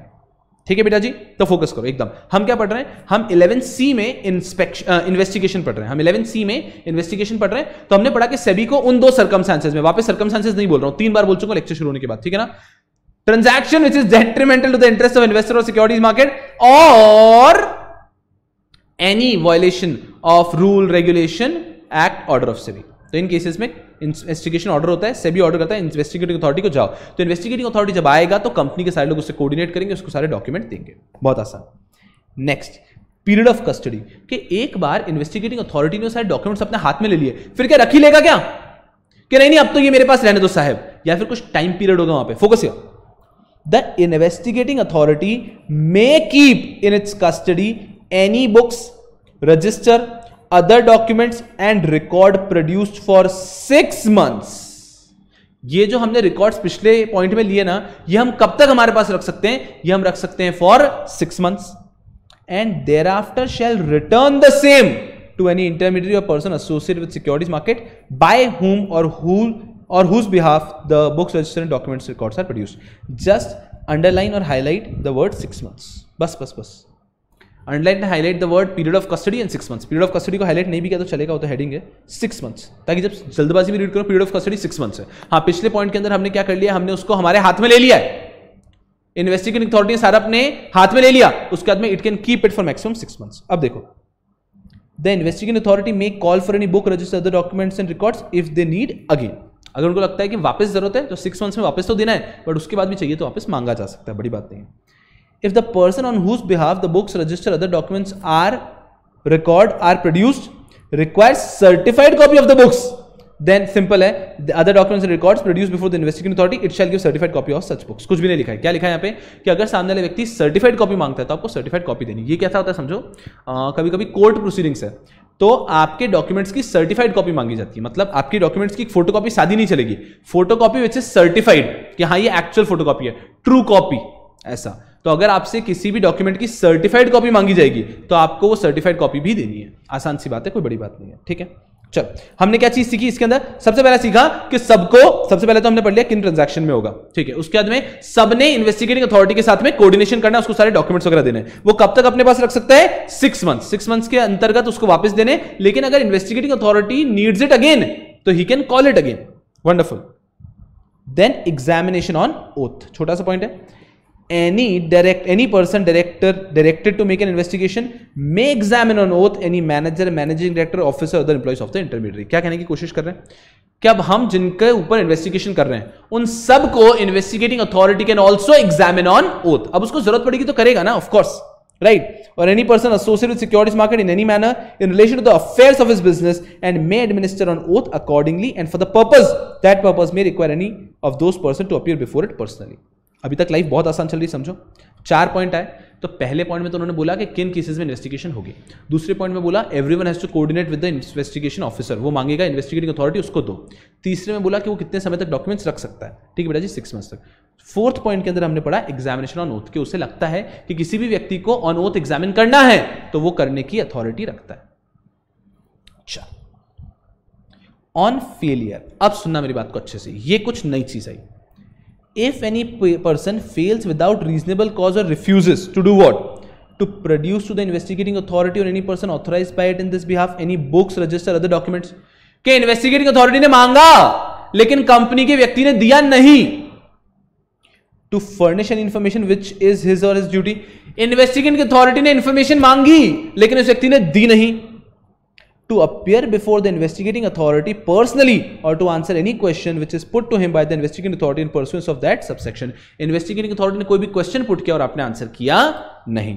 ठीक है बेटा जी, तो focus करो एकदम. हम क्या पढ़ रहे हैं, हम 11C में इन्वेस्टिगेशन पढ़ रहे हैं, हम 11C में इन्वेस्टिगेशन पढ़ रहे हैं. तो हमने पढ़ा कि सेबी को उन दो सर्कमस्टेंसेस में, वापस सर्कमस्टेंसेस नहीं बोल रहा हूं, 3 बार बोल चुका लेक्चर शुरू होने के बाद, ठीक है ना, transaction which is detrimental to the interest of investor और सिक्योरिटीज मार्केट और any violation of rule, regulation, act, order of SEBI. तो इन केसेस में इन्वेस्टिगेशन ऑर्डर होता है, सेबी ऑर्डर करता है इन्वेस्टिगेटिंग अथॉरिटी को जाओ, तो इन्वेस्टिगेटिंग अथॉरिटी जब आएगा तो कंपनी के सारे लोग उससे कोऑर्डिनेट करेंगे, उसको सारे डॉक्यूमेंट देंगे. बहुत आसान. नेक्स्ट, पीरियड ऑफ कस्टडी, कि एक बार इन्वेस्टिगेटिंग अथॉरिटी ने सारे डॉक्यूमेंट्स अपने हाथ में ले लिए, फिर क्या रख ही लेगा क्या, कि नहीं अब तो ये मेरे पास रहने दो साहब, या फिर कुछ टाइम पीरियड होगा वहां पे. Focus here. The investigating authority may keep in its custody any books, register, other documents and record produced for 6 months. ये जो हमने रिकॉर्ड्स पिछले पॉइंट में लिए ना, ये हम कब तक हमारे पास रख सकते हैं, ये हम रख सकते हैं for 6 months. And thereafter shall return the same to any intermediary or person associated with securities market by whom or whose behalf the books, register and documents records are produced. Just underline or highlight the word 6 months. बस underline and highlight the word period of custody and 6 months. Period of custody को highlight नहीं भी किया तो चलेगा, वो तो heading है 6 months, ताकि जब जल्दबाजी में रीड करो पीरियड ऑफ कस्टडी 6 months है. हाँ, पिछले पॉइंट के अंदर हमने क्या कर लिया, हमने उसको हमारे हाथ में ले लिया है, इन्वेस्टिगेटिंग अथॉरिटी ने सारा अपने हाथ में ले लिया, उसके बाद में it can keep it for maximum 6 months. अब देखो, the investigating authority may call for any book, register, other documents and records if they need again. अगर उनको लगता है कि वापस जरूरत है तो 6 months में वापस तो देना है, बट उसके बाद भी चाहिए तो वापस मांगा जा सकता है, बड़ी बात नहीं है. If the person on whose behalf the books, register, other documents are produced requires certified copy of the books, then simple है, the other documents and records produced before the investigating authority, it shall give certified copy of such books. कुछ भी नहीं लिखा है. क्या लिखा है यहाँ पे, कि अगर सामने वाले व्यक्ति सर्टिफाइड कॉपी मांगता है तो आपको सर्टिफाइड कॉपी देनी. ये कैसा होता है समझो, कभी कभी कोर्ट प्रोसीडिंग्स है तो आपके डॉक्यूमेंट्स की सर्टिफाइड कॉपी मांगी जाती है, मतलब आपकी डॉक्यूमेंट्स की फोटोकॉपी सादी नहीं चलेगी, फोटोकॉपी विच इज सर्टिफाइड कि हाँ ये एक्चुअल फोटोकॉपी है, ट्रू कॉपी, ऐसा. तो अगर आपसे किसी भी डॉक्यूमेंट की सर्टिफाइड कॉपी मांगी जाएगी तो आपको वो सर्टिफाइड कॉपी भी देनी है. आसान सी बात है, कोई बड़ी बात नहीं है. ठीक है, चलो हमने क्या चीज सीखी इसके अंदर, सबसे पहले सीखा कि सबसे पहले तो हमने पढ़ लिया किन ट्रांजैक्शन में होगा. ठीक है, उसके बाद में सबने इन्वेस्टिगेटिंग अथॉरिटी के साथ में कोऑर्डिनेशन करना, उसको सारे डॉक्यूमेंट्स वगैरह देने. वो कब तक अपने पास रख सकता है, 6 months. 6 months के अंतर्गत उसको वापस देने, लेकिन अगर investigating authority needs it again तो he can call it again. Wonderful. Then examination on oath, छोटा सा पॉइंट है. Any person directed to make an investigation may examine on oath any manager, managing director, officer, other employees of the intermediary. क्या कहने की कोशिश कर रहे हैं कि अब हम जिनके ऊपर इन्वेस्टिगेशन कर रहे हैं उन सब को investigating authority can also examine on oath. अब उसको जरूरत पड़ेगी तो करेगा ना, ऑफ कोर्स, राइट. और any person associated with securities market in any manner in relation to the affairs of his business and may administer on oath accordingly and for the that purpose may require any of those person to appear before it personally. अभी तक life बहुत आसान चल रही, समझो. 4 point आए. तो पहले पॉइंट में तो उन्होंने बोला कि किन केसेस में इन्वेस्टिगेशन होगी. दूसरे पॉइंट में बोला everyone has to coordinate with the investigation officer, वो मांगेगा इन्वेस्टिगेटिंग अथॉरिटी उसको दो. तीसरे में बोला कि वो कितने समय तक डॉक्यूमेंट्स रख सकता है. ठीक है बेटा जी, 6 months तक. 4th पॉइंट के अंदर हमने पढ़ा एग्जामिनेशन ऑन ओथ, कि उसे लगता है कि किसी भी व्यक्ति को ऑन ओथ एग्जामिन करना है तो वो करने की अथॉरिटी रखता है. अच्छा, ऑन फेलियर, अब सुनना मेरी बात को अच्छे से, ये कुछ नई चीज आई. If any person fails without reasonable cause or refuses to do what? To produce to the investigating authority or any person authorized by it in this behalf any books, register, other documents. कि investigating authority ने मांगा लेकिन company के व्यक्ति ने दिया नहीं. To furnish any information which is his or his duty. Investigating authority ने इंफॉर्मेशन मांगी लेकिन उस व्यक्ति ने दी नहीं. To appear before the investigating authority personally or to answer any question which is put to him by the investigating authority in pursuance of that subsection. Investigating authority ने कोई भी क्वेश्चन पुट किया और आपने आंसर किया नहीं.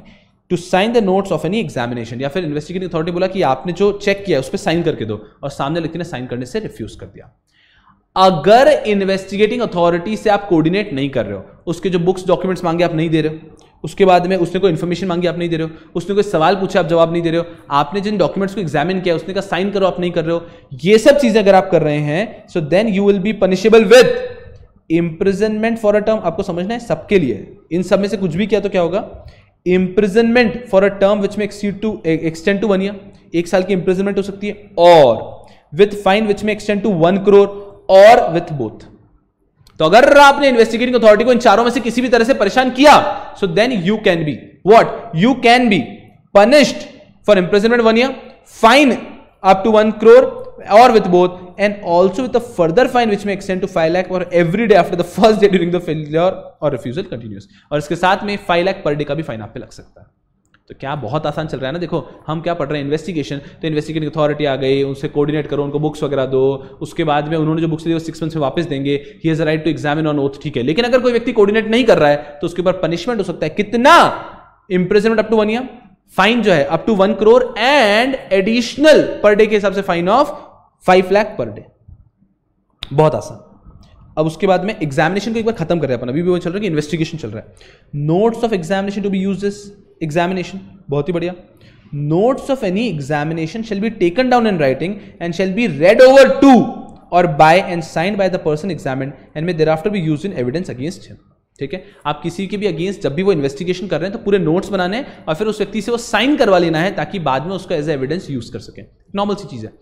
To sign the notes of any examination, या फिर investigating authority बोला कि आपने जो चेक किया उस पर साइन करके दो और सामने व्यक्ति ने साइन करने से रिफ्यूज कर दिया. अगर इन्वेस्टिगेटिंग अथॉरिटी से आप कोऑर्डिनेट नहीं कर रहे हो, उसके जो बुक्स डॉक्यूमेंट्स मांगे आप नहीं दे रहे हो, उसके बाद में उसने कोई इन्फॉर्मेशन मांगी आप नहीं दे रहे हो, उसने कोई सवाल पूछा आप जवाब नहीं दे रहे हो, आपने जिन डॉक्यूमेंट्स को एग्जामिन किया उसने कहा साइन करो आप नहीं कर रहे हो, ये सब चीजें अगर आप कर रहे हैं, so then you will be punishable with imprisonment for a term. आपको समझना है सबके लिए, इन सब में से कुछ भी किया तो क्या होगा? Imprisonment for a term which में एक्सटेंड टू 1 ईयर, 1 साल की इंप्रिजनमेंट हो सकती है, और विथ फाइन विच में extend to 1 crore or with both. तो अगर आपने इन्वेस्टिगेटिंग अथॉरिटी को इन चारों में से किसी भी तरह से परेशान किया, so then you can be what? You can be punished for imprisonment 1 year, fine up to 1 crore or with both, and also with a further fine which may extend to 5 lakh for every day after the first day during the failure or refusal continues. और इसके साथ में 5 lakh per day का भी fine आप पे लग सकता है. तो क्या बहुत आसान चल रहा है ना. देखो हम क्या पढ़ रहे हैं, इन्वेस्टिगेशन, तो इन्वेस्टिगेटिंग अथॉरिटी आ गई, उनसे कोऑर्डिनेट करो, उनको बुक्स वगैरह दो, उसके बाद में उन्होंने जो बुक्स दी वो 6 मंथ्स में वापस देंगे, he has a right to examine on oath, ठीक है. लेकिन अगर कोई व्यक्ति कोऑर्डिनेट नहीं कर रहा है तो उसके ऊपर पनिशमेंट हो सकता है. कितना? Imprisonment up to 1 year, fine जो है up to 1 crore and additional per day के हिसाब से fine of 5 lakh per day. बहुत आसान. अब उसके बाद में एग्जामिनेशन को एक बार खत्म कर रहे हैं अपन. अभी भी वो चल रहा है कि इन्वेस्टिगेशन चल रहा है. Notes of examination to be used this examination. बहुत ही बढ़िया. Notes of any examination shall be taken down in writing and shall be read over to or by and signed by the person examined and may thereafter be used in evidence against him. ठीक है. आप किसी के भी against जब भी वो investigation कर रहे हैं तो पूरे नोट्स बनाने हैं और फिर उस व्यक्ति से वो साइन करवा लेना है ताकि बाद में उसको एज एविडेंस यूज कर सके. नॉर्मल सी चीज है.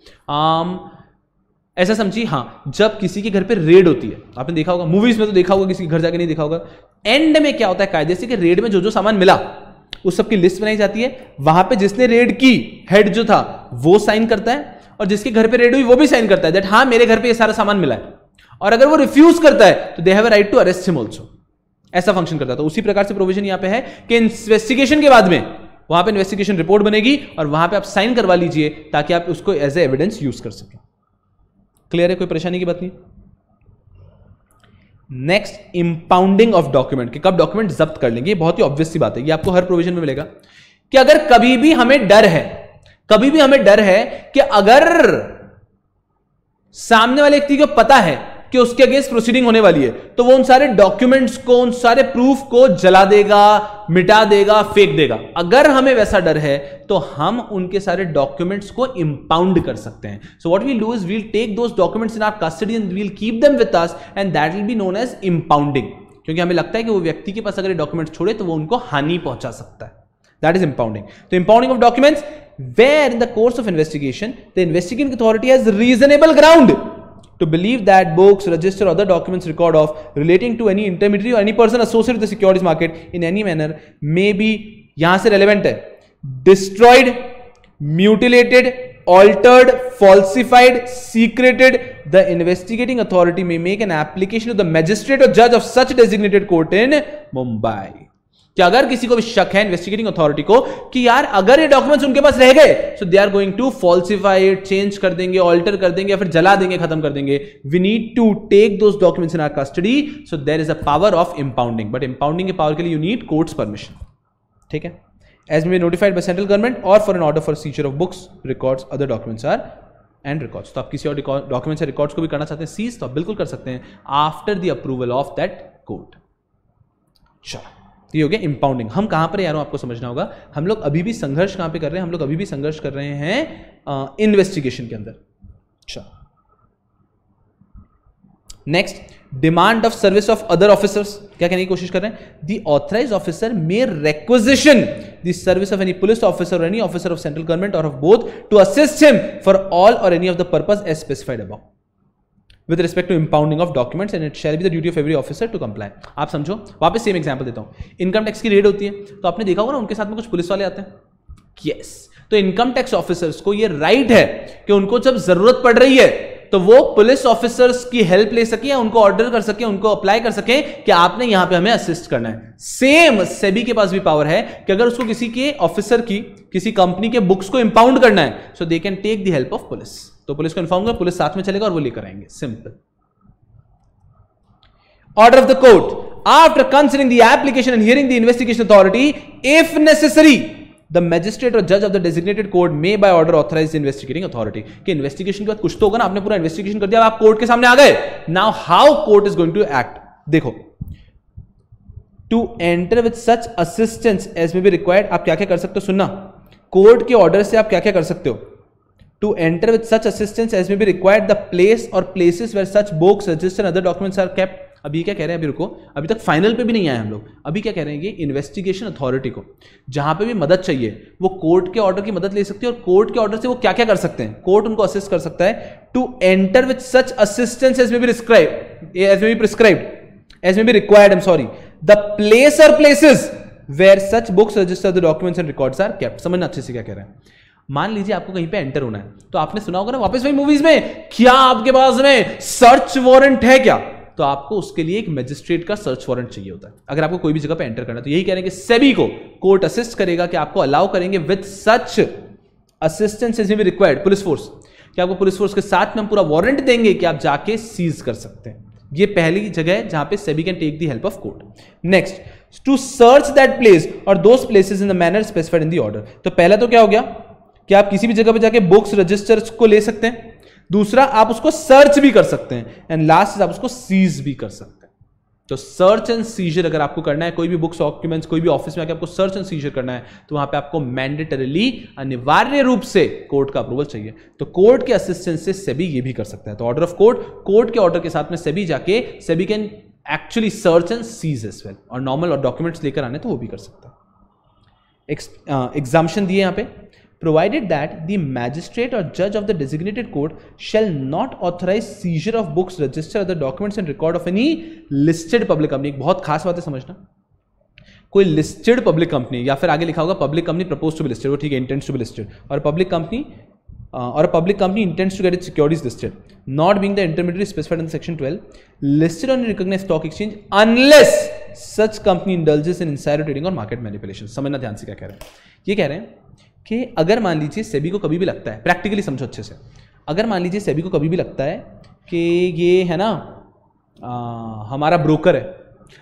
ऐसा समझिए, हाँ, जब किसी के घर पे रेड होती है, आपने देखा होगा, मूवीज में तो देखा होगा, किसी के घर जाके नहीं देखा होगा. एंड में क्या होता है कायदे से कि रेड में जो जो सामान मिला उस सब की लिस्ट बनाई जाती है. वहां पे जिसने रेड की हेड जो था वो साइन करता है और जिसके घर पे रेड हुई वो भी साइन करता है दैट हाँ मेरे घर पे ये सारा सामान मिला है. और अगर वो रिफ्यूज करता है तो they have a right to arrest him also. ऐसा फंक्शन करता है. तो उसी प्रकार से प्रोविजन यहां पे है कि इन्वेस्टिगेशन के बाद में वहां पे इन्वेस्टिगेशन रिपोर्ट बनेगी और वहां पे आप साइन करवा लीजिए ताकि आप उसको एज ए एविडेंस यूज कर सकें. क्लियर है? कोई परेशानी की बात नहीं. नेक्स्ट, इंपाउंडिंग ऑफ डॉक्यूमेंट, कि कब डॉक्यूमेंट जब्त कर लेंगे. बहुत ही ऑब्वियस सी बात है, ये आपको हर प्रोविजन में मिलेगा कि अगर कभी भी हमें डर है कि अगर सामने वाले व्यक्ति को पता है कि उसके अगेंस्ट प्रोसीडिंग होने वाली है तो वो उन सारे डॉक्यूमेंट्स को, उन सारे प्रूफ को जला देगा, मिटा देगा, फेंक देगा. अगर हमें वैसा डर है तो हम उनके सारे डॉक्यूमेंट्स को इंपाउंड कर सकते हैं. So what we'll do is we'll take those documents in our custody and we'll keep them with us and that will be known as impounding. क्योंकि हमें लगता है कि वो व्यक्ति के पास अगर ये डॉक्यूमेंट्स छोड़े तो वो उनको हानि पहुंचा सकता है. That is impounding. तो impounding of documents where in the course of investigation the investigating authority has reasonable ground to believe that books, register, other documents record of relating to any intermediary or any person associated with the securities market in any manner may be, यहां से relevant है, destroyed, mutilated, altered, falsified, secreted. The investigating authority may make an application to the magistrate or judge of such designated court in Mumbai. कि अगर किसी को भी शक है इन्वेस्टिगेटिंग अथॉरिटी को कि यार अगर ये डॉक्यूमेंट्स उनके पास रह गए so they are going to falsify it, change कर देंगे, ऑल्टर कर देंगे या फिर जला देंगे, खत्म कर देंगे. We need to take those documents in our custody. So there is a power of impounding. But impounding के पावर के लिए यू नीड कोर्ट्स परमिशन. ठीक है. As may notified by central government or for an order for seizure of books, records, other documents or and records. तो आप किसी और documents या रिकॉर्ड्स को भी करना चाहते हैं सीज तो आप बिल्कुल कर सकते हैं after the approval of that court. चलो, ये हो गया इंपाउंडिंग. हम कहां पर यारों आपको समझना होगा. हम लोग अभी भी संघर्ष कहां पे कर रहे हैं? हम लोग अभी भी संघर्ष कर रहे हैं इन्वेस्टिगेशन के अंदर. अच्छा, next, demand of service of other officers. क्या कहने की कोशिश कर रहे हैं? The authorised officer may requisition the service of any police officer or any officer of central government or of both to assist him for all or any of the purpose as specified above. with respect to impounding of documents and it shall be the duty of every officer to comply. आप समझो, वापस same example देता हूं. Income tax की red होती है तो आपने देखा होगा ना उनके साथ में कुछ पुलिस वाले आते हैं. यस, तो इनकम टैक्स ऑफिसर्स को ये राइट है कि उनको जब जरूरत पड़ रही है तो वो पुलिस ऑफिसर्स की हेल्प ले सके या उनको ऑर्डर कर सके, उनको अप्लाई कर सके कि आपने यहां पे हमें असिस्ट करना है. सेम सेबी के पास भी पावर है कि अगर उसको किसी के ऑफिसर की, किसी कंपनी के बुक्स को इंपाउंड करना है, so they can take the help of police. तो पुलिस को इन्फॉर्म कर, पुलिस साथ में चलेगा और वो लेकर आएंगे. Simple. Order of the court after considering the application and hearing the investigation authority, if necessary the magistrate or जज of the designated court may by order authorise the investigating authority. कि investigation के बाद कुछ तो होगा ना, आपने पूरा इन्वेस्टिगेशन कर दिया, आप कोर्ट के सामने आ गए. Now how court is going to act. देखो, to enter with such assistance as may be required. आप क्या क्या कर सकते हो, सुनना. कोर्ट के ऑर्डर से आप क्या क्या कर सकते हो. To enter with such assistance as may be required the place or places where such books, registers and other documents are kept. अभी क्या कह रहे हैं, अभी रुको, अभी तक फाइनल पे भी नहीं आए हम लोग. अभी क्या कह रहे हैं, ये इन्वेस्टिगेशन अथॉरिटी को जहां पे भी मदद चाहिए वो कोर्ट के ऑर्डर की मदद ले सकती है. और कोर्ट के ऑर्डर से वो क्या क्या कर सकते हैं, कोर्ट उनको असिस्ट कर सकता है. To enter with such assistance as may be prescribed as may be required, I am sorry, the place or places where such books, register, the documents and records are kept. समझना अच्छे से क्या कह रहे हैं. मान लीजिए आपको कहीं पे एंटर होना है, तो आपने सुना होगा ना वापस वही मूवीज में, क्या आपके पास में सर्च वारंट है क्या, तो आपको उसके लिए एक मैजिस्ट्रेट का सर्च वारंट चाहिए होता है अगर आपको कोई भी जगह पे एंटर करना है. तो यही कह रहे हैं कि सेबी को कोर्ट असिस्ट करेगा कि आपको अलाउ करेंगे with such assistance as may be required, police force, कि आपको पुलिस फोर्स के साथ में हम पूरा वारंट देंगे कि आप जाके सीज कर सकते हैं. ये पहली जगह है जहां पे SEBI can take the help of court. Next, to search that place or those places in the manner specified in the order. तो पहला तो क्या हो गया कि आप किसी भी जगह पे जाके बुक्स, रजिस्टर्स को ले सकते हैं. दूसरा, आप उसको सर्च भी कर सकते हैं. एंड लास्ट, आप उसको सीज भी कर सकते हैं. तो सर्च एंड सीजर अगर आपको करना है, कोई भी बुक्स, डॉक्यूमेंट्स, कोई भी ऑफिस में आके आपको सर्च एंड सीजर करना है, तो वहां पे आपको मैंडेटरीली, अनिवार्य रूप से कोर्ट का अप्रूवल चाहिए. तो कोर्ट के असिस्टेंस से सेबी ये भी कर सकता है. तो ऑर्डर ऑफ कोर्ट के ऑर्डर के साथ में सेबी जाके SEBI can actually search and seize as well. और नॉर्मल और डॉक्यूमेंट्स लेकर आने तो वो भी कर सकता है. एग्जाम्पशन दिए यहां पे, provided that the magistrate or judge of the designated court shall not authorize seizure of books, register, other documents and record of any listed public company. एक बहुत खास बात है समझना, कोई लिस्टेड पब्लिक कंपनी, या फिर आगे लिखा होगा public company propose to be listed, वो ठीक है, इंटेंट्स टू बी लिस्टेड, और public company or a public company intends to get its securities listed, not being the intermediary specified in section 12, listed on a recognized stock exchange unless such company indulges in insider trading or market manipulation. समझना ध्यान से क्या कह रहे हैं. ये कह रहे हैं कि अगर मान लीजिए सेबी को कभी भी लगता है, प्रैक्टिकली समझो अच्छे से, अगर मान लीजिए सेबी को कभी भी लगता है कि ये है ना हमारा ब्रोकर है,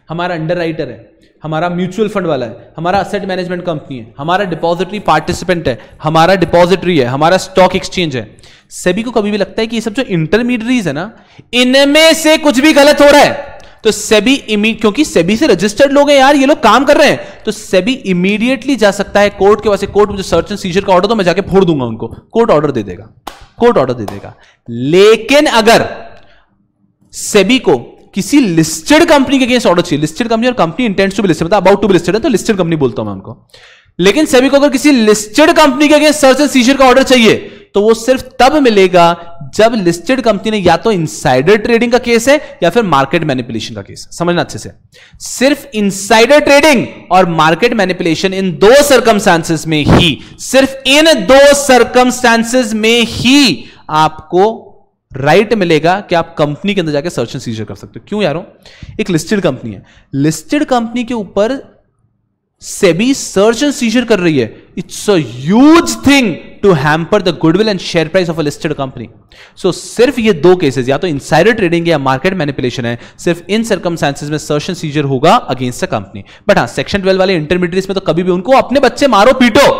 हमारा अंडरराइटर है, हमारा म्यूचुअल फंड वाला है, हमारा असेट मैनेजमेंट कंपनी है, हमारा डिपॉजिटरी पार्टिसिपेंट है, हमारा डिपॉजिटरी है, हमारा स्टॉक एक्सचेंज है, सेबी को कभी भी लगता है कि ये सब जो इंटरमीडियरीज है ना, इनमें से कुछ भी गलत हो रहा है, तो सेबी क्योंकि सेबी से रजिस्टर्ड लोग हैं यार, ये लोग काम कर रहे हैं, तो सेबी इमीडिएटली जा सकता है कोर्ट के पास. कोर्ट मुझे सर्च एंड सीजर का ऑर्डर दो, मैं जाके फोड़ दूंगा उनको, कोर्ट ऑर्डर दे देगा, कोर्ट ऑर्डर दे देगा. लेकिन अगर सेबी को किसी लिस्टेड कंपनी के अगेंस्ट ऑर्डर चाहिए, लिस्टेड कंपनी और company intends to be listed, मतलब अबाउट टू बी लिस्टेड है, तो लिस्टेड कंपनी बोलता हूं मैं उनको, लेकिन सेबी को अगर किसी लिस्टेड कंपनी के अगेंस्ट सर्च एंड सीजर का ऑर्डर चाहिए, तो वो सिर्फ तब मिलेगा जब लिस्टेड कंपनी ने या तो इनसाइडर ट्रेडिंग का केस है या फिर मार्केट मैनिपुलेशन का केस. समझना अच्छे से, सिर्फ इनसाइडर ट्रेडिंग और मार्केट मैनिपुलेशन, इन दो सर्कमस्टांसेस में ही, सिर्फ इन दो सर्कमस्टांसेस में ही आपको राइट मिलेगा कि आप कंपनी के अंदर जाकर सर्च एंड सीजर कर सकते हो. क्यों यारों, एक लिस्टेड कंपनी है, लिस्टेड कंपनी के ऊपर सेबी सर्च एंड सीजर कर रही है, it's a huge thing to hamper the goodwill and share price of a listed company. So सिर्फ ये दो केसेस, या तो इनसाइडर ट्रेडिंग या मार्केट मैनिपुलेशन है, सिर्फ इन सर्कमस्टेंसेस में सर्च एंड सीजर होगा अगेंस्ट द कंपनी. बट हाँ, सेक्शन 12 वाले इंटरमीडिएट्स में तो कभी भी उनको अपने बच्चे मारो पीटो,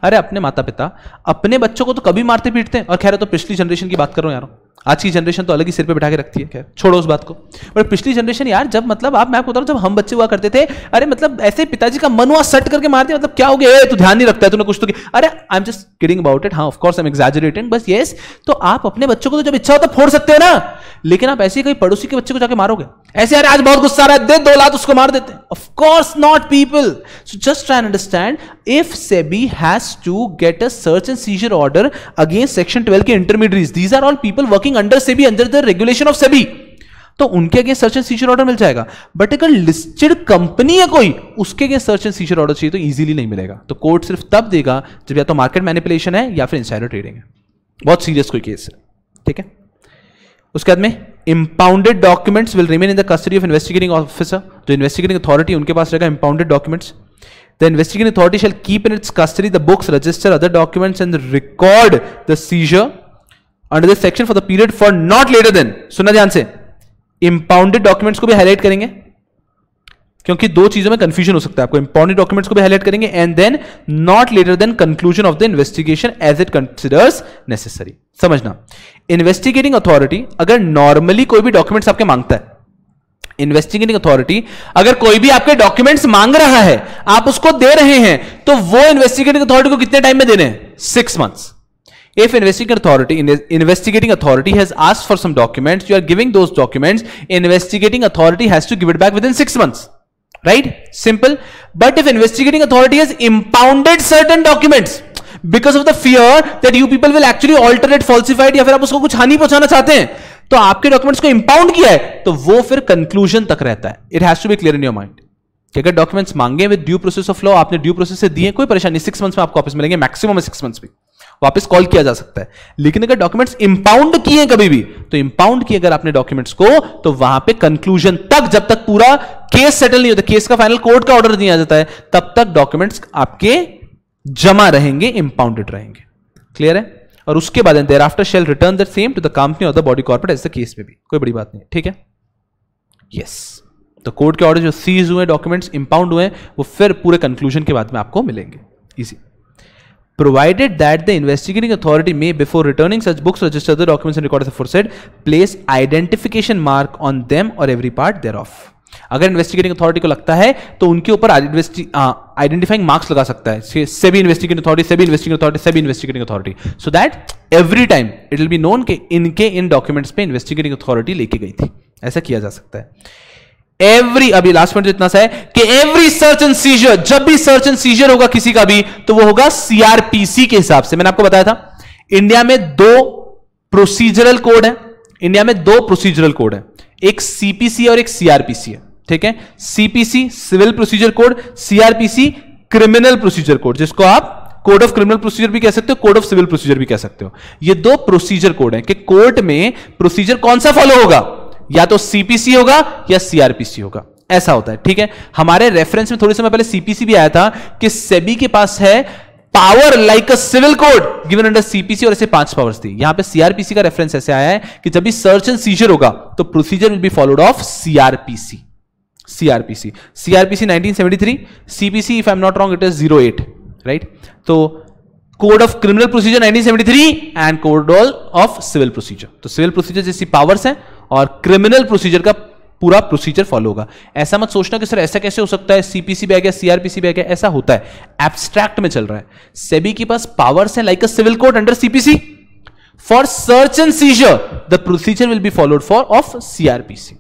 अरे अपने माता पिता अपने बच्चों को तो कभी मारते पीटते हैं. और खैर तो पिछली जनरेशन की बात कर रहा हूं यार, आज की जनरेशन तो अलग ही सिर पे बिठा के रखती है, खैर छोड़ो उस बात को. पर पिछली जनरेशन यार, जब मतलब आप, मैं आपको बता रहा हूं, जब हम बच्चे हुआ करते थे, अरे मतलब ऐसे पिताजी का मन हुआ सट करके मारते, मतलब क्या हो गया, तू ध्यान नहीं रखता है, तूने कुछ तो किया. अरे I am just kidding about it, हाँ of course I am exaggerating, बस यस. तो आप अपने बच्चों को तो जब इच्छा होता फोड़ सकते हो ना, लेकिन आप ऐसे ही कोई पड़ोसी के बच्चे को जाके मारोगे ऐसे, अरे आज बहुत गुस्सा आ रहा है, दे 2 लात उसको मार देते हैं. Of course not people. So just try and understand, if SEBI has to get a search and seizure order against section 12 के intermediates, these are all people working working under SEBI, under the regulation of SEBI, तो उनके against search and seizure order मिल जाएगा। But अगर listed company है कोई, उसके against search and seizure order चाहिए तो इजीली नहीं मिलेगा। तो कोर्ट सिर्फ तब देगा जब या तो मार्केट मैनिपुलेशन है या फिर इनसाइडर ट्रेडिंग है, बहुत सीरियस कोई केस है, ठीक है। उसके बाद में impounded documents will remain in the custody of investigating officer, जो इन्वेस्टिगेटिंग अथॉरिटी उनके पास रहेगा impounded documents. The investigating authority shall keep in its custody the books, register, other documents and record the seizure under this section for the period for not later than, सुनना ध्यान से, इंपाउंडेड documents को भी highlight करेंगे क्योंकि दो चीजों में कंफ्यूजन हो सकता है आपको। इंपाउंडेड डॉक्यूमेंट्स को भी हाईलाइट करेंगे and then not later than conclusion of the investigation as it considers necessary. समझना, इन्वेस्टिगेटिंग अथॉरिटी अगर नॉर्मली कोई भी डॉक्यूमेंट्स आपके मांगता है, इन्वेस्टिगेटिंग अथॉरिटी अगर कोई भी आपके डॉक्यूमेंट्स मांग रहा है, आप उसको दे रहे हैं, तो वो इन्वेस्टिगेटिंग अथॉरिटी को कितने टाइम में देने हैं? 6 months. If investigating authority has asked for some documents, you are giving those documents, investigating authority has to give it back within 6 months. Right? Simple. But if investigating authority has impounded certain documents because of the fear that you people will actually alter it, falsify it, या फिर आप उसको कुछ हानि पहुंचाना चाहते हैं, तो आपके डॉक्यूमेंट्स को इंपाउंड किया है, तो वो फिर कंक्लूजन तक रहता है। It has to be clear in your mind कि अगर डॉक्यूमेंट्स मांगे with due process of law, आपने ड्यू प्रोसेस से दिए, कोई परेशानी, 6 months में आपको वापस मिलेंगे, मैक्सिमम 6 months भी वापस कॉल किया जा सकता है। लेकिन अगर डॉक्यूमेंट्स इंपाउंड किए कभी भी, तो इंपाउंड किए अगर आपने डॉक्यूमेंट्स को, तो वहां पे कंक्लूजन तक, जब तक पूरा केस सेटल नहीं होता, केस का फाइनल कोर्ट का ऑर्डर नहीं आ जाता है, तब तक डॉक्यूमेंट्स आपके जमा रहेंगे, इंपाउंडेड रहेंगे। क्लियर है? और उसके बाद thereafter shall return the same to the company or the body corporate as the case में भी, कोई बड़ी बात नहीं, ठीक है। यस, तो कोर्ट के ऑर्डर जो सीज हुए, डॉक्यूमेंट्स इंपाउंड हुए, वो फिर पूरे कंक्लूजन के बाद में आपको मिलेंगे। Easy. Provided that the investigating authority may, before returning such books, register the documents and records aforesaid, place identification mark on them or every part thereof. अगर इन्वेस्टिगेटिंग अथॉरिटी को लगता है तो उनके ऊपर आइडेंटिफाइंग मार्क्स लगा सकता है, SEBI investigating authority, SEBI investigating authority, SEBI investigating authority, so that every time it will be known कि इनके इन डॉक्यूमेंट्स पे इन्वेस्टिगेटिंग अथॉरिटी लेके गई थी। ऐसा किया जा सकता है। एवरी, अभी लास्ट पॉइंट इतना सा है कि एवरी सर्च एंड सीजर, जब भी सर्च एंड सीजर होगा किसी का भी, तो वो होगा सीआरपीसी के हिसाब से। मैंने आपको बताया था इंडिया में 2 प्रोसीजरल कोड है, इंडिया में 2 प्रोसीजरल कोड है, एक सीपीसी और एक सीआरपीसी है, ठीक है। CPC civil procedure code, CrPC criminal procedure code, जिसको आप कोड ऑफ क्रिमिनल प्रोसीजर भी कह सकते हो, कोड ऑफ सिविल प्रोसीजर भी कह सकते हो। ये 2 प्रोसीजर कोड है कि कोर्ट में प्रोसीजर कौन सा फॉलो होगा, या तो सीपीसी होगा या सीआरपीसी होगा, ऐसा होता है, ठीक है। हमारे रेफरेंस में थोड़े समय पहले सीपीसी भी आया था कि सेबी के पास है power like a civil code given under CPC, और ऐसे 5 पावर्स थी। यहां पे सीआरपीसी का रेफरेंस ऐसे आया है कि जब भी सर्च एंड सीजर होगा तो procedure will be followed of CrPC. CrPC 1973, CPC if I am not wrong it is 08, right. तो code of criminal procedure 1973 and code of civil procedure, तो सिविल प्रोसीजर जैसी पावर्स हैं और criminal procedure का पूरा procedure follow होगा। ऐसा मत सोचना कि सर ऐसा कैसे हो सकता है, सीपीसी भी आ गया, सीआरपीसी भी आ गया, ऐसा होता है, एब्स्ट्रैक्ट में चल रहा है। सेबी के पास पावर्स हैं like a civil code under CPC, for search and seizure the procedure will be followed for of CrPC.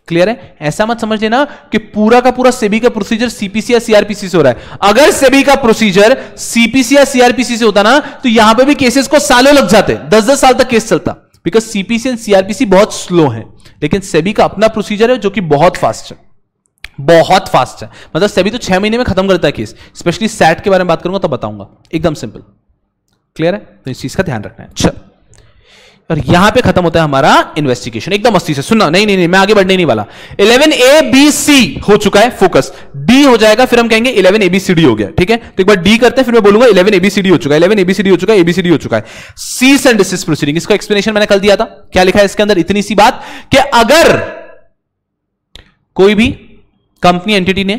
Clear है? ऐसा मत समझ लेना कि पूरा का पूरा सेबी का प्रोसीजर सीपीसी या सीआरपीसी से हो रहा है। अगर सेबी का प्रोसीजर सीपीसी या सीआरपीसी से होता ना, तो यहां पे भी केसेस को सालों लग जाते, 10-10 साल तक केस चलता, बिकॉज सीपीसी एंड सीआरपीसी बहुत स्लो है। लेकिन सेबी का अपना प्रोसीजर है जो कि बहुत फास्ट है, बहुत फास्ट है। मतलब सेबी तो 6 महीने में खत्म करता है केस। स्पेशली सैट के बारे में बात करूंगा तब बताऊंगा, एकदम सिंपल। क्लियर है? तो इस चीज का ध्यान रखना है। अच्छा, और यहां पे खत्म होता है हमारा इन्वेस्टिगेशन। एकदम मस्ती से सुनना, नहीं मैं आगे बढ़ने नहीं वाला। 11ABC हो चुका है, फोकस। D हो जाएगा, फिर हम कहेंगे 11ABCD हो गया, ठीक है। तो एक बार D करते हैं, फिर मैं बोलूंगा 11ABCD हो चुका है, 11ABCD हो चुका है, ABCD हो चुका है। सीज एंड डिसीज प्रोसीडिंग, इसका एक्सप्लेनेशन मैंने कल दिया था। क्या लिखा है इसके अंदर? इतनी सी बात कि अगर कोई भी कंपनी एंटिटी ने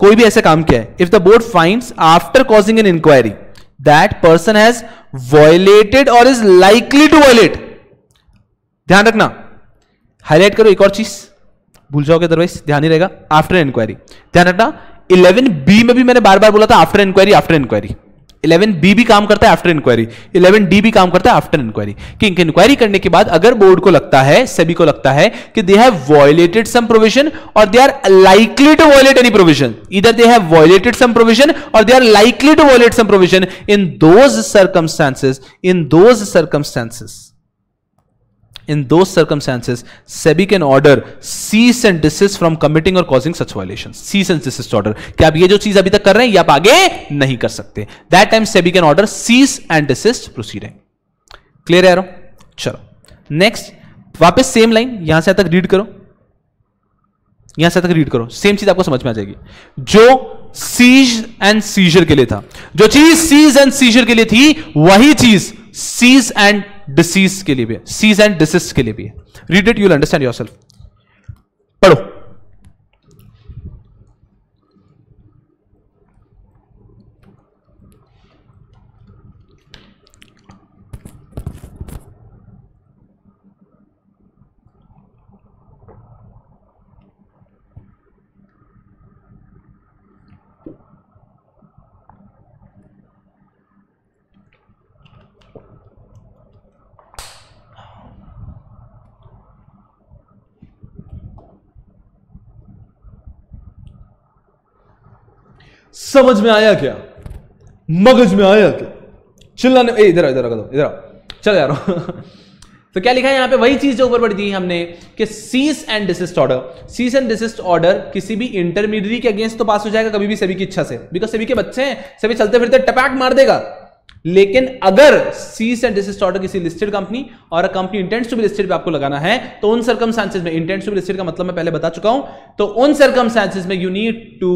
कोई भी ऐसा काम किया है, if the board finds after causing an inquiry that person has violated और इज लाइकली टू वायलेट, ध्यान रखना, हाईलाइट करो, एक और चीज भूल जाओगे अदरवाइज ध्यान ही रहेगा, आफ्टर इंक्वायरी। ध्यान रखना 11B में भी मैंने बार बार बोला था after inquiry, after inquiry. 11B भी काम करता है आफ्टर इंक्वायरी, 11D भी काम करता है आफ्टर इंक्वायरी। कि इंक्वायरी करने के बाद अगर बोर्ड को लगता है, सेबी को लगता है कि they have violated some provision or they are likely to violate any provision, either they have violated some provision or they are likely to violate some provision, in those circumstances In those circumstances, SEBI can order cease and desist from committing or causing such violations. Cease and desist order कि आप ये जो चीज अभी तक कर रहे हैं ये आप आगे नहीं कर सकते. That time SEBI can order cease and desist proceeding. Clear है? चलो नेक्स्ट, वापस सेम लाइन यहां से तक रीड करो, यहां से तक रीड करो, सेम चीज आपको समझ में आ जाएगी. जो सीज एंड सीजर के लिए था, जो चीज सीज एंड सीजर के लिए थी वही चीज सीज एंड डिसीज के लिए भी है, सीज एंड डिसिस्ट के लिए भी है. Read it, you will understand yourself. पढ़ो. समझ में आया क्या? मगज में आया क्या? चिल्लाने, इधर इधर इधर चल जा रहा हूं. तो क्या लिखा है यहां पे? वही चीज जो ऊपर पढ़ी थी हमने कि cease and desist order. Cease and desist order किसी भी इंटरमीडियरी के अगेंस्ट तो पास हो जाएगा कभी भी सेबी की इच्छा से, बिकॉज सेबी के बच्चे हैं, सेबी चलते फिरते टपैक मार देगा. लेकिन अगर सीज एंड डिसिस्ट ऑर्डर किसी लिस्टेड कंपनी और a company intends to be listed पे आपको लगाना है, तो उन सर्कमस्टेंसेस में, इंटेंड्स टू बी लिस्टेड का मतलब मैं पहले बता चुका हूं, तो उन सर्कमस्टेंसेस में you need to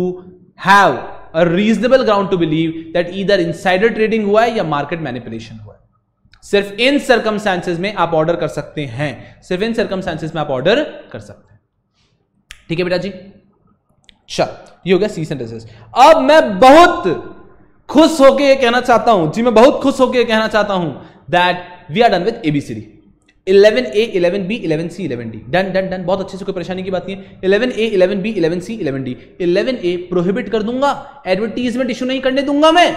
have a reasonable ground to believe that either insider trading हुआ है या market manipulation हुआ है. सिर्फ इन circumstances में आप ऑर्डर कर सकते हैं, सिर्फ इन circumstances में आप ऑर्डर कर सकते हैं. ठीक है बेटा जी, चल ये हो गया cease and desist. अब मैं बहुत खुश होकर ये कहना चाहता हूं जी, मैं बहुत खुश होकर कहना चाहता हूं that we are done with ABCD. 11A, 11B, 11C, 11D. Done done done, बहुत अच्छे से, कोई परेशानी की बात नहीं है. 11A, 11B, 11C, 11D. 11A prohibit कर दूंगा, एडवर्टीजमेंट इशू नहीं करने दूंगा मैं.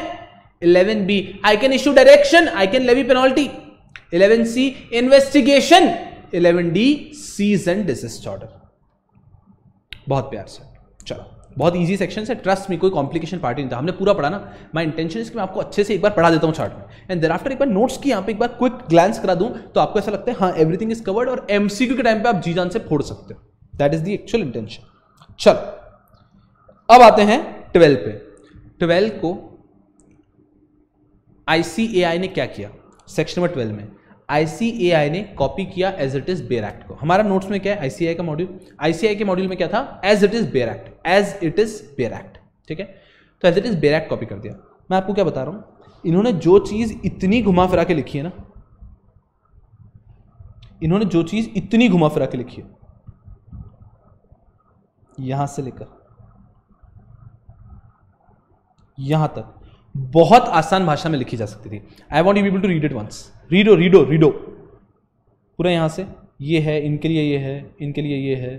11B I can issue direction, I can levy penalty. 11C investigation. 11D cease and desist order. बहुत प्यार से. चलो बहुत इजी सेक्शन है, ट्रस्ट में कोई कॉम्प्लिकेशन पार्टी नहीं था, हमने पूरा पढ़ा ना. माय इंटेंशन इज कि मैं आपको अच्छे से एक बार पढ़ा देता हूं चार्ट में, एंड देयर आफ्टर एक बार नोट्स की यहां पे एक बार क्विक ग्लैंस करा दूं तो आपको ऐसा लगता है हाँ एवरीथिंग इज कवर्ड, और एमसीक्यू के टाइम पे आप जी जान से फोड़ सकते हो. That is the actual intention. चलो अब आते हैं 12 पे. 12 को ICAI ने क्या किया? सेक्शन नंबर 12 में ICAI ने कॉपी किया as it is bare act को. हमारा नोट्स में क्या है? ICAI का मॉड्यूल, ICAI के मॉड्यूल में क्या था? As it is bare act, as it is bare act. ठीक है, तो as it is bare act copy कर दिया. मैं आपको क्या बता रहा हूं, इन्होंने जो चीज इतनी घुमा फिरा के लिखी है ना, इन्होंने जो चीज इतनी घुमा फिरा के लिखी है, यहां से लेकर यहां तक बहुत आसान भाषा में लिखी जा सकती थी. I want you people to read it once. रीडो रीडो रीडो पूरा. यहां से ये है, इनके लिए ये है, इनके लिए ये है,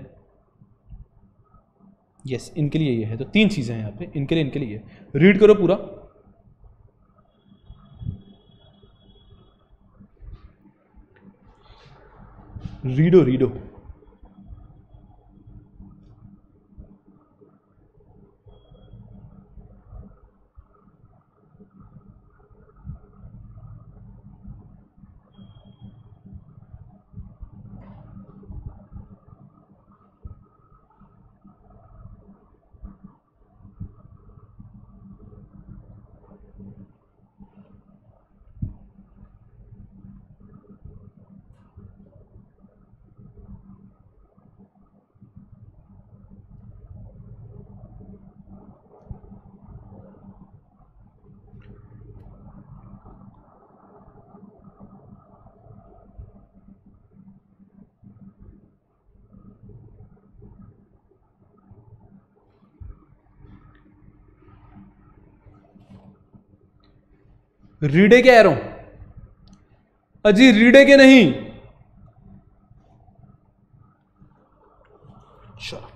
यस इनके लिए ये है. तो 3 चीजें हैं यहां पे, इनके लिए, इनके लिए. रीड करो पूरा. Redo redo. रीडे क्या कह रहा हूं अजी? रीडे के नहीं. चलो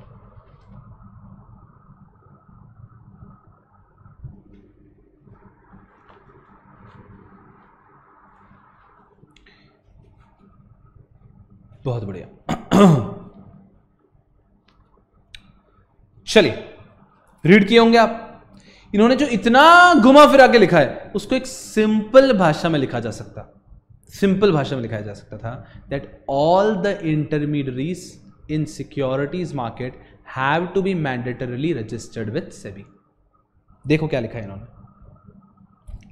बहुत बढ़िया. चलिए रीड किए होंगे आप. इन्होंने जो इतना घुमा फिरा के लिखा है उसको एक सिंपल भाषा में लिखा जा सकता. सिंपल भाषा में लिखा जा सकता था that all the intermediaries in securities market have to be mandatorily registered with SEBI. देखो क्या लिखा है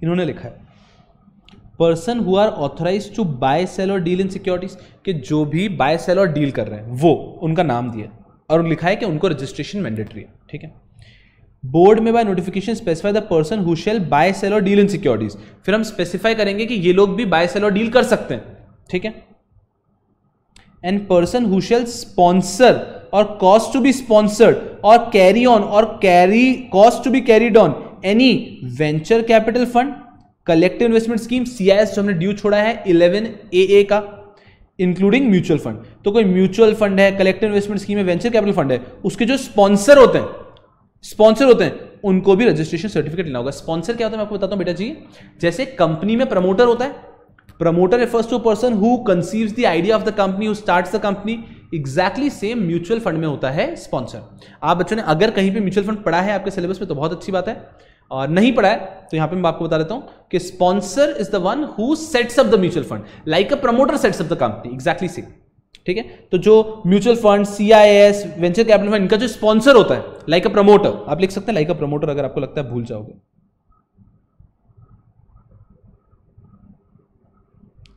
इन्होंने लिखा है person who are authorise to buy sell और डील इन सिक्योरिटीज, कि जो भी बाय सेल और डील कर रहे हैं वो उनका नाम दिया और लिखा है कि उनको रजिस्ट्रेशन मैंडेटरी है। ठीक है, बोर्ड में by notification specify the person who shall buy sell और डील इन सिक्योरिटीज, फिर हम स्पेसिफाई करेंगे कि ये लोग भी बाय सेल और डील कर सकते हैं। ठीक है, and person who shall sponsor और कॉस्ट टू बी स्पॉन्सर्ड और कैरी ऑन और carry cause to be carried on any venture capital fund, collective investment scheme, CIS जो हमने ड्यू छोड़ा है 11AA का, इंक्लूडिंग म्यूचुअल फंड। तो कोई म्यूचुअल फंड है, कलेक्टिव इन्वेस्टमेंट स्कीम है, वेंचर कैपिटल फंड है, उसके जो स्पॉन्सर होते हैं उनको भी रजिस्ट्रेशन सर्टिफिकेट लेना होगा। स्पॉन्सर क्या होता है मैं आपको बताता हूं बेटा जी, जैसे कंपनी में प्रमोटर होता है, promoter refers to a person who conceives the idea of the company, who starts the company। Exactly same mutual fund में होता है स्पॉन्सर। आप बच्चों ने अगर कहीं पे म्यूचुअल फंड पढ़ा है आपके सिलेबस में तो बहुत अच्छी बात है, और नहीं पढ़ा है तो यहां पे मैं आपको बता देता हूं कि sponsor is the one who sets up the mutual fund like a promoter sets up the company. Exactly same. ठीक है, तो जो mutual fund, CIS, venture capital fund, इनका जो स्पॉन्सर होता है लाइक अ प्रमोटर, आप लिख सकते हैं लाइक अ प्रमोटर, अगर आपको लगता है भूल जाओगे,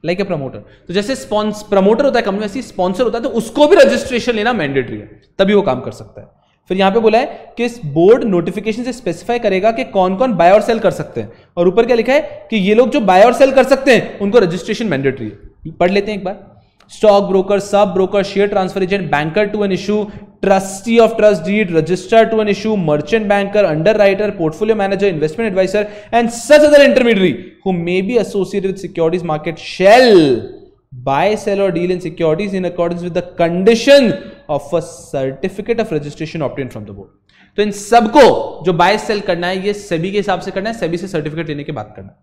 लाइक ए प्रमोटर। तो जैसे प्रमोटर होता है कंपनी, वैसे स्पॉन्सर होता है, तो उसको भी रजिस्ट्रेशन लेना मैंडेटरी है, तभी वो काम कर सकता है। फिर यहां पे बोला है कि बोर्ड नोटिफिकेशन से स्पेसिफाई करेगा कि कौन कौन बाय और सेल कर सकते हैं, और ऊपर क्या लिखा है कि ये लोग जो बाय और सेल कर सकते हैं उनको रजिस्ट्रेशन मैंडेटरी है। पढ़ लेते हैं एक बार। Stock broker, sub broker, share transfer agent, banker to an issue, trustee of trust deed, registrar to an issue, merchant banker, underwriter, portfolio manager, investment adviser and such other intermediary who may be associated with securities market shall buy, sell or deal in securities in accordance with the condition of a certificate of registration obtained from the board। तो इन सबको जो bye cell करना है ये सेबी के हिसाब से करना है, सेबी से सर्टिफिकेट लेने के बाद करना है।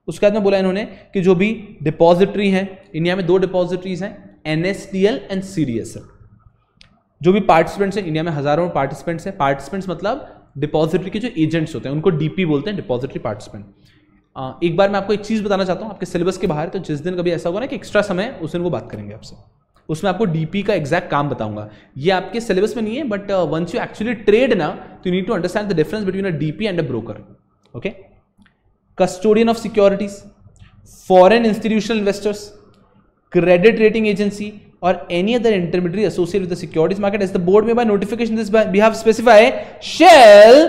उसके बाद में बोला इन्होंने कि जो भी डिपॉजिटरी है, इंडिया में 2 डिपॉजिटरीज हैं, NSDL एंड CDSL। जो भी पार्टिसिपेंट्स हैं, इंडिया में हजारों पार्टिसिपेंट्स हैं। पार्टिसिपेंट्स मतलब डिपॉजिटरी के जो एजेंट्स होते हैं उनको DP बोलते हैं, डिपॉजिटरी पार्टिसिपेंट। एक बार मैं आपको एक चीज बताना चाहता हूं आपके सिलेबस के बाहर, तो जिस दिन कभी ऐसा होगा ना कि एक्स्ट्रा समय, उस दिन वो बात करेंगे आपसे, उसमें आपको DP का एग्जैक्ट काम बताऊंगा। ये आपके सिलेबस में नहीं है, but once you actually trade ना, तो you need to understand the difference between a DP and a broker. Okay, custodian of securities, foreign institutional investors, credit rating agency or any other intermediary associated with the securities market, as the board may by notification this we have specified shall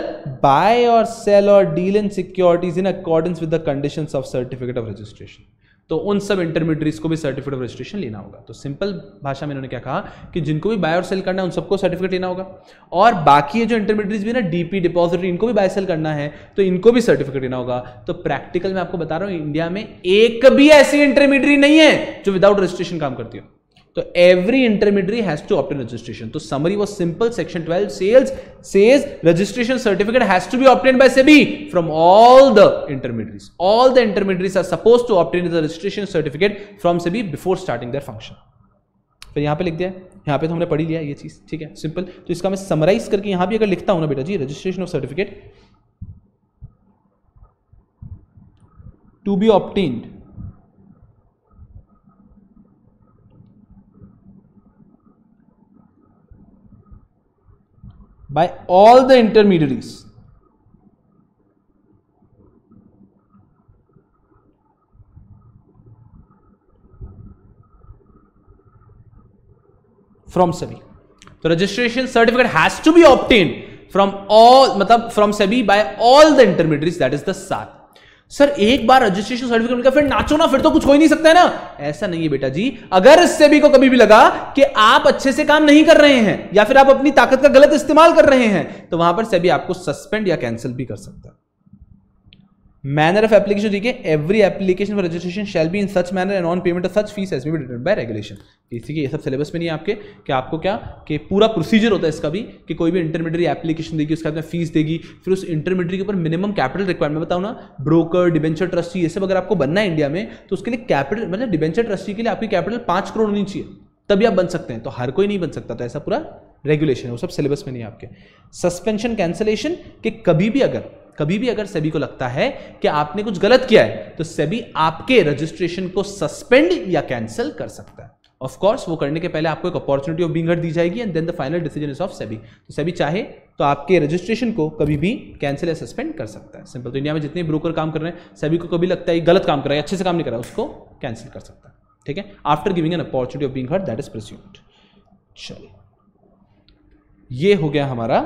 buy or sell or deal in securities in accordance with the conditions of certificate of registration। तो उन सब intermediaries को भी certificate of registration लेना होगा। तो simple भाषा में इन्होंने क्या कहा कि जिनको भी बाय और सेल करना है उन सबको सर्टिफिकेट लेना होगा, और बाकी जो इंटरमीडियरीज भी ना DP डिपॉजिटरी, इनको भी बाय सेल करना है तो इनको भी सर्टिफिकेट लेना होगा। तो प्रैक्टिकल में आपको बता रहा हूं इंडिया में एक भी ऐसी इंटरमीडियरी नहीं है जो विदाउट रजिस्ट्रेशन काम करती हो। तो every intermediary has to obtain registration। तो summary was simple। Section 12 says registration certificate has to be obtained by SEBI from all the intermediaries। All the intermediaries are supposed to obtain the registration certificate from SEBI before starting their function। फिर यहाँ पे लिख दिया, यहाँ पे तो हमने पढ़ी लिया ये चीज, ठीक है, सिंपल। तो इसका मैं समराइज करके यहाँ भी अगर लिखता हूँ ना बेटा जी, registration of certificate to be obtained by all the intermediaries from SEBI। तो registration certificate has to be obtained from all, मतलब from SEBI by all the intermediaries, that is the SAT। Sir एक बार registration certificate मिलकर फिर नाचो ना, फिर तो कुछ हो ही नहीं सकता है ना। ऐसा नहीं है बेटा जी। अगर SEBI को कभी भी लगा कि आप अच्छे से काम नहीं कर रहे हैं या फिर आप अपनी ताकत का गलत इस्तेमाल कर रहे हैं, तो वहां पर SEBI आपको सस्पेंड या कैंसिल भी कर सकता है। मैनर ऑफ एप्लीकेशन देखिए, every application for registration shall be in such manner and on payment of such fees as may be determined by regulation. इसी के ये सब सिलेबस में नहीं है आपके, कि आपको क्या कि पूरा प्रोसीजर होता है इसका भी, कि कोई भी इंटरमीडियरी एप्लीकेशन देगी, उसके बाद में फीस देगी, फिर उस इंटरमीडियरी के ऊपर मिनिमम कैपिटल रिक्वायरमेंट बताऊँ ना, ब्रोकर, डिबेंचर ट्रस्टी, ये सब अगर आपको बनना है इंडिया में, तो उसके लिए कैपिटल, मतलब डिबेंचर ट्रस्टी के लिए आपकी कैपिटल 5 करोड़ होनी चाहिए, तभी आप बन सकते हैं। तो हर कोई नहीं बन सकता, तो ऐसा पूरा रेगुलेशन है, वो सब सिलेबस में नहीं है आपके। सस्पेंशन कैंसिलेशन, कि कभी भी अगर कभी भी अगर सेबी को लगता है कि आपने कुछ गलत किया है तो सेबी आपके रजिस्ट्रेशन को सस्पेंड या कैंसिल कर सकता है। ऑफ कोर्स वो करने के पहले आपको एक अपॉर्चुनिटी ऑफ बीइंग हर्ड दी जाएगी and then the final decision is of SEBI. तो सेबी चाहे तो आपके रजिस्ट्रेशन को कभी भी कैंसिल या सस्पेंड कर सकता है। सिंपल। तो इंडिया में जितने ब्रोकर काम कर रहे हैं, सेबी को कभी लगता है गलत काम कर रहा है, अच्छे से काम नहीं कर रहा है, उसको कैंसिल कर सकता है। ठीक है, after giving an opportunity of being heard that is presumed. चलिए, ये हो गया हमारा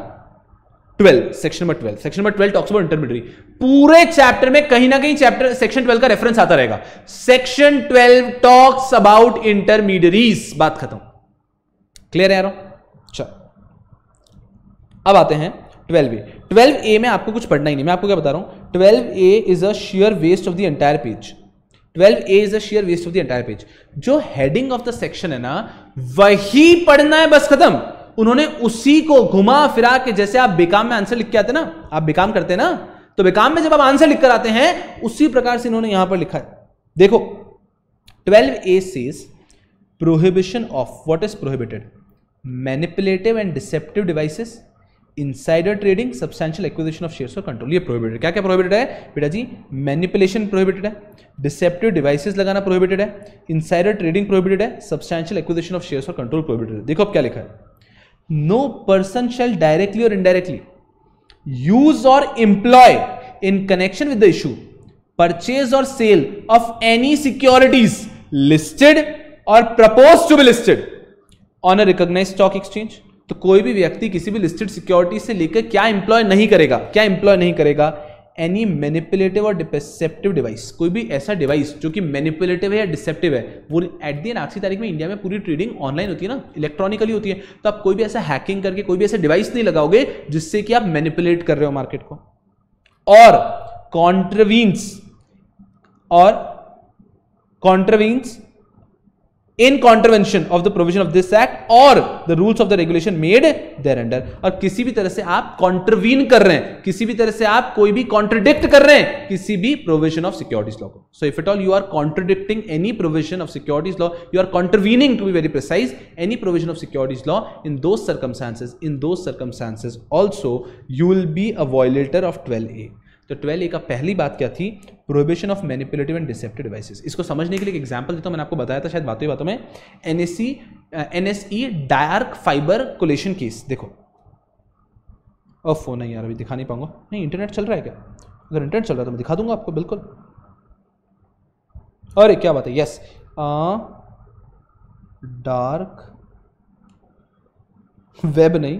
12, section number 12। Section number 12 talks about intermediary. पूरे चैप्टर में कहीं ना कहीं चैप्टर सेक्शन 12 का रेफरेंस आता रहेगा। Section 12 talks about intermediaries. बात खत्म। क्लियर है यारो? चलो, अब आते हैं 12A। 12A में आपको कुछ पढ़ना ही नहीं, मैं आपको क्या बता रहा हूं। 12A is a sheer waste of the entire page. 12A is a sheer waste of the entire page. जो हेडिंग ऑफ द सेक्शन है ना, वही पढ़ना है, बस खत्म। उन्होंने उसी को घुमा फिरा के, जैसे आप बेकाम में आंसर लिख के आते ना, आप बेकाम करते हैं ना, तो बेकाम में जब आप आंसर लिख कर आते हैं उसी प्रकार से इन्होंने यहां पर लिखा है। देखो 12A says prohibition of, what is prohibited? Manipulative and deceptive devices, insider trading, substantial acquisition of shares for control. ये प्रोहिबिटेड। क्या क्या प्रोहिबिटेड है बेटा जी? मैनिपुलेशन प्रोहिबिटेड है, डिसेप्टिव डिवाइसेस लगाना प्रोहिबिटेड है, इनसाइडर ट्रेडिंग प्रोहिबिटेड है, substantial acquisition of shares for control prohibited है। देखो अब क्या लिखा है। No person shall directly or indirectly use or employ in connection with the issue, purchase or sale of any securities listed or proposed to be listed on a recognized stock exchange। तो कोई भी व्यक्ति किसी भी listed security से लेकर क्या employ नहीं करेगा, क्या एम्प्लॉय नहीं करेगा? एनी मैनिपुलेटिव और डिसेप्टिव डिवाइस। कोई भी ऐसा डिवाइस जो कि मैनिपुलेटिव है या डिसेप्टिव है, वो एट द एंड आखिरी तारीख में इंडिया में पूरी ट्रेडिंग ऑनलाइन होती है ना, इलेक्ट्रॉनिकली होती है। तो आप कोई भी ऐसा हैकिंग करके कोई भी ऐसा डिवाइस नहीं लगाओगे जिससे कि आप मैनिपुलेट कर रहे हो मार्केट को। और कॉन्ट्रवीन्स in contravention of the provision of this act or the rules of the regulation made thereunder। और किसी भी तरह से आप कॉन्ट्रवीन कर रहे हैं, किसी भी तरह से आप कोई भी कॉन्ट्रडिक्ट कर रहे हैं किसी भी प्रोविजन ऑफ सिक्योरिटीज लॉ को। So if at all you are contradicting any provision of securities law, you are contravening, to be very precise, any provision of securities law, in those circumstances also you will be a violator of 12A। तो 12A का पहली बात क्या थी? Prohibition of manipulative and deceptive devices. इसको समझने के लिए एक एग्जांपल देता हूं। मैंने आपको बताया था शायद बातों ही बातों में, NSE dark fibre coalition case. देखो, फोन नहीं यार, अभी दिखा नहीं पाऊंगा। नहीं, इंटरनेट चल रहा है क्या? अगर इंटरनेट चल रहा है तो मैं दिखा दूंगा आपको, बिल्कुल। अरे क्या बात है, यस, डार्क वेब नहीं,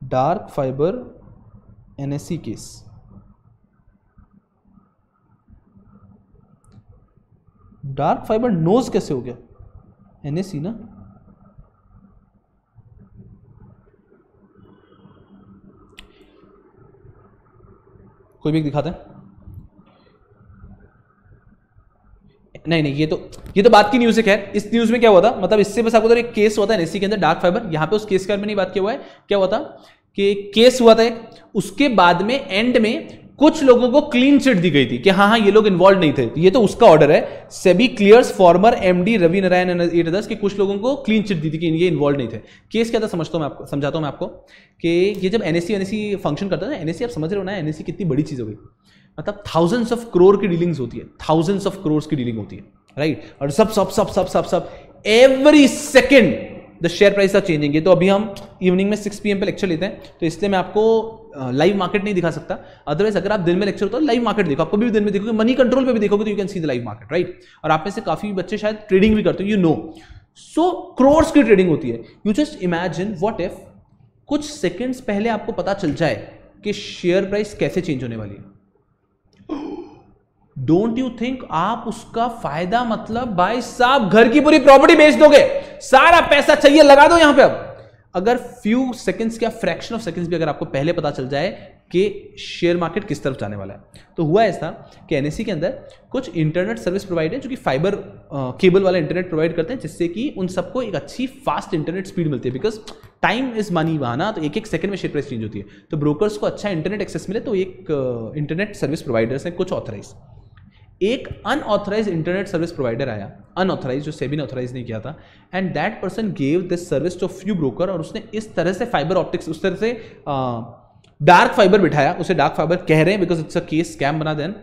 dark fibre NSE case. Dark fibre नोज कैसे हो गया? NSE ना, कोई भी दिखाते हैं? नहीं, ये तो बात की न्यूज है। खैर, इस न्यूज में क्या हुआ था, मतलब इससे बस आपको एक केस हुआ था NSE के अंदर, डार्क फाइबर। यहां पे उस केस के बारे में नहीं बात किया हुआ है। क्या हुआ था कि केस हुआ था, उसके बाद में एंड में कुछ लोगों को क्लीन चिट दी गई थी कि हाँ ये लोग इन्वॉल्व नहीं थे। ये तो उसका ऑर्डर है। SEBI clears former MD Ravi Narayan and 8 others कि कुछ लोगों को क्लीन चिट दी थी कि ये इन्वॉल्व नहीं थे। केस क्या था समझाता हूं मैं आपको कि ये जब NSE फंक्शन करता है ना, NSE आप समझ रहे हो ना, NSE कितनी बड़ी चीज हो गई। मतलब थाउजेंड्स ऑफ करोड़ की डीलिंग्स होती है, थाउजेंड्स ऑफ करोड़ की डीलिंग होती है, राइट। और सब every second the share price are changing. तो अभी हम इवनिंग में 6 PM पे लेक्चर लेते हैं, तो इसलिए मैं आपको लाइव मार्केट नहीं दिखा सकता। अदरवाइज अगर आप दिन में लेक्चर होता है लाइव मार्केट देखो, आपको भी दिन में देखोगे, मनी कंट्रोल पे भी देखोगे तो you can see the live market, right. और आप में से काफी बच्चे शायद ट्रेडिंग भी करते हो, यू नो। सो करोड़ की ट्रेडिंग होती है। You just imagine what if कुछ सेकंड्स पहले आपको पता चल जाए कि शेयर प्राइस कैसे चेंज होने वाली है। डोंट यू थिंक आप उसका फायदा, मतलब भाई साहब घर की पूरी प्रॉपर्टी बेच दोगे, सारा पैसा चाहिए लगा दो यहां पे। अब अगर फ्यू सेकंड्स क्या, फ्रैक्शन ऑफ सेकंड्स भी अगर आपको पहले पता चल जाए कि शेयर मार्केट किस तरफ जाने वाला है। तो हुआ ऐसा कि NSE के अंदर कुछ इंटरनेट सर्विस प्रोवाइडर जो कि फाइबर केबल वाला इंटरनेट प्रोवाइड करते हैं, जिससे कि उन सबको एक अच्छी फास्ट इंटरनेट स्पीड मिलती है, बिकॉज टाइम इज मनी वहां ना, तो एक सेकंड में शेयर प्राइस चेंज होती है। तो ब्रोकर्स को अच्छा इंटरनेट एक्सेस मिले, तो एक इंटरनेट सर्विस प्रोवाइडर्स हैं कुछ ऑथराइज, एक अनऑथराइज इंटरनेट सर्विस प्रोवाइडर आया, अनऑथराइज, जो सेबी ने ऑथराइज नहीं किया था, and that person gave this service to few broker. और उसने इस तरह से फाइबर ऑप्टिक्स, उस तरह से डार्क फाइबर बिठाया, उसे डार्क फाइबर कह रहे हैं because it's a case scam बना देन,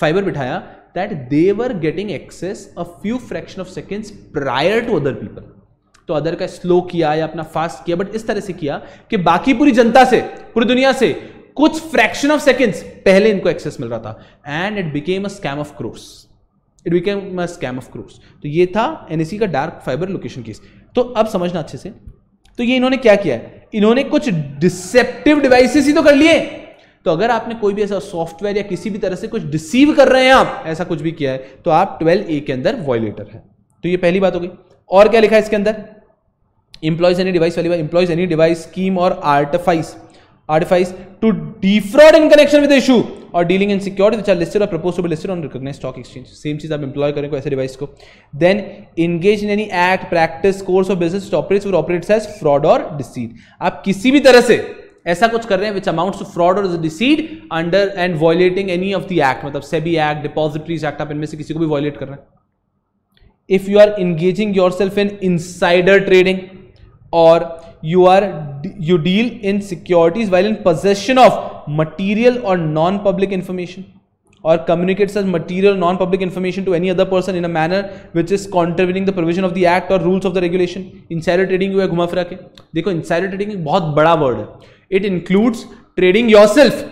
फाइबर बिठाया that they were getting access a few fraction of seconds prior to other people. तो अदर का स्लो किया या अपना फास्ट किया, बट इस तरह से किया कि बाकी पूरी जनता से, पूरी दुनिया से कुछ फ्रैक्शन ऑफ सेकेंड्स पहले इनको एक्सेस मिल रहा था, and it became a scam of crores. It became a scam of crores. तो ये था एनएससी का डार्क फाइबर लोकेशन केस। तो अब समझना अच्छे से, तो ये इन्होंने क्या किया है, इन्होंने कुछ डिसेप्टिव डिवाइसेस ही तो कर लिए। तो अगर आपने कोई भी ऐसा सॉफ्टवेयर या किसी भी तरह से कुछ डिसीव कर रहे हैं आप, ऐसा कुछ भी किया है, तो आप 12A के अंदर वायलेटर है। तो ये पहली बात हो गई। और क्या लिखा है इसके अंदर, employs any device वाली बात, employs any device, scheme or artifice to defraud in connection with the issue or dealing in securities which are listed or proposed to be listed on recognized stock exchange। Same चीज आप employ करें कोई ऐसे device को। Then engage in any act, practice, course of business which operates or operates as fraud or deceit। आप किसी भी तरह से ऐसा कुछ कर रहे हैं which amounts to fraud or deceit under and violating any of the act, मतलब SEBI Act, Depositories Act, आप इनमें से किसी को भी violate कर रहे हैं। If you are engaging yourself in insider trading or you deal in securities while in possession of material or non-public information or communicates as material or non-public information to any other person in a manner which is contravening the provision of the act or rules of the regulation। insider trading हुआ घुमा फिरा के। देखो insider trading एक बहुत बड़ा word है। it includes trading yourself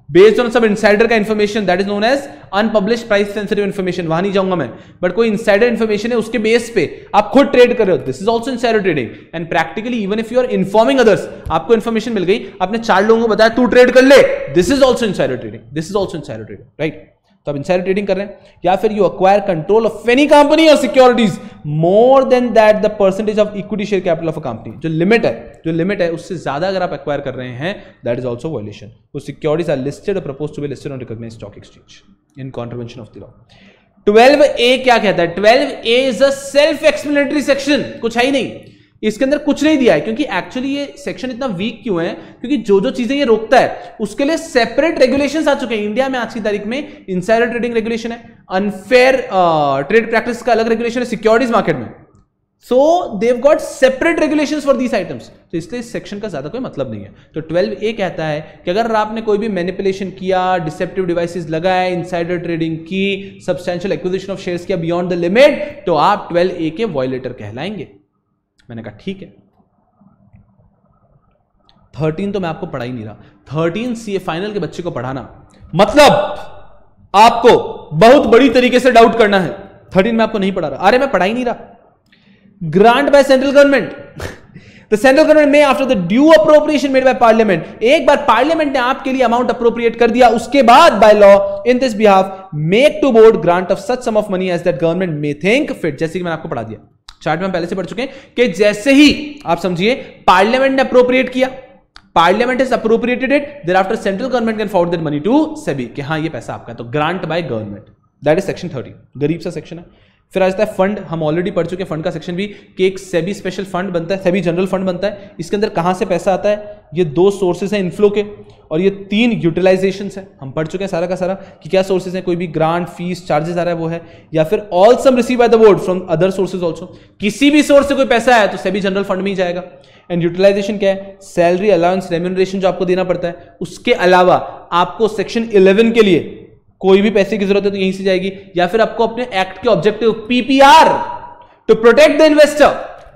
based on some insider का information that is known as unpublished price sensitive information। वहां नहीं जाऊंगा मैं, बट कोई insider information है उसके बेस पे आप खुद ट्रेड कर रहे हो, this is also insider trading। and practically even if you are informing others, आपको information मिल गई, आपने 4 लोगों को बताया तू ट्रेड कर ले, this is also insider trading, this is also insider trading, right? तो आप insider trading कर रहे हैं, या फिर you acquire control of any company or securities more than that the percentage of equity share capital of a company। जो limit है उससे ज्यादा अगर आप acquire कर रहे हैं, that is also violation। वो securities are listed or proposed to be listed on recognized stock exchange in contravention of the law। 12A क्या कहता है, 12A is a self explanatory section, कुछ है ही नहीं इसके अंदर, कुछ नहीं दिया है, क्योंकि एक्चुअली ये सेक्शन इतना वीक क्यों है, क्योंकि जो चीजें ये रोकता है उसके लिए सेपरेट रेगुलेशंस आ चुके हैं। इंडिया में आज की तारीख में इनसाइडर ट्रेडिंग रेगुलेशन है, अनफेयर ट्रेड प्रैक्टिस का अलग रेगुलेशन है सिक्योरिटीज मार्केट में, so they've got separate regulations for these items. तो इसलिए इस सेक्शन का ज्यादा कोई मतलब नहीं है। तो 12A कहता है कि अगर आपने कोई भी मैनिपुलेशन किया, डिसेप्टिव डिवाइसेस लगाए, इनसाइडर ट्रेडिंग की, सब्सटेंशियल एक्विजिशन ऑफ शेयर्स किया बियॉन्ड द लिमिट, तो आप 12A के वायलेटर कहलाएंगे। मैंने कहा ठीक है। 13 तो मैं आपको पढ़ा ही नहीं रहा। 13 CA फाइनल के बच्चे को पढ़ाना मतलब आपको बहुत बड़ी तरीके से डाउट करना है। 13 में आपको नहीं पढ़ा रहा, अरे मैं पढ़ा ही नहीं रहा। Grant by central government, the central government may after the due appropriation made by parliament, एक बार पार्लियामेंट ने आपके लिए अमाउंट अप्रोप्रिएट कर दिया, उसके बाद by law in this behalf make to board grant of such sum of money as that government may think fit. जैसे कि मैंने आपको पढ़ा दिया, चार्ट में हम पहले से पढ़ चुके हैं कि जैसे ही आप समझिए पार्लियामेंट ने अप्रोप्रिएट किया, parliament has appropriated it, thereafter central government can forward that money to SEBI कि हाँ ये पैसा आपका है। तो grant by government, that is section 13, गरीब सा सेक्शन है। फिर आ जाता है फंड, हम ऑलरेडी पढ़ चुके हैं फंड का सेक्शन भी, कि एक सेबी स्पेशल फंड बनता है, सेबी जनरल फंड बनता है। इसके अंदर कहां से पैसा आता है, ये 2 सोर्सेज हैं इनफ्लो के, और ये 3 यूटिलाइजेशंस है। हम पढ़ चुके हैं सारा का सारा कि क्या सोर्सेज हैं, कोई भी ग्रांट, फीस, चार्जेस आ रहा है वो है, या फिर all sum receive by the board from other sources also. किसी भी सोर्स से कोई पैसा है तो सेबी जनरल फंड में ही जाएगा। एंड यूटिलाइजेशन क्या है, सैलरी, अलाउंस, रेम्यूनरेशन जो आपको देना पड़ता है, उसके अलावा आपको सेक्शन 11 के लिए कोई भी पैसे की जरूरत है तो यहीं से जाएगी, या फिर आपको अपने एक्ट के ऑब्जेक्टिव पीपीआर, to protect the investor,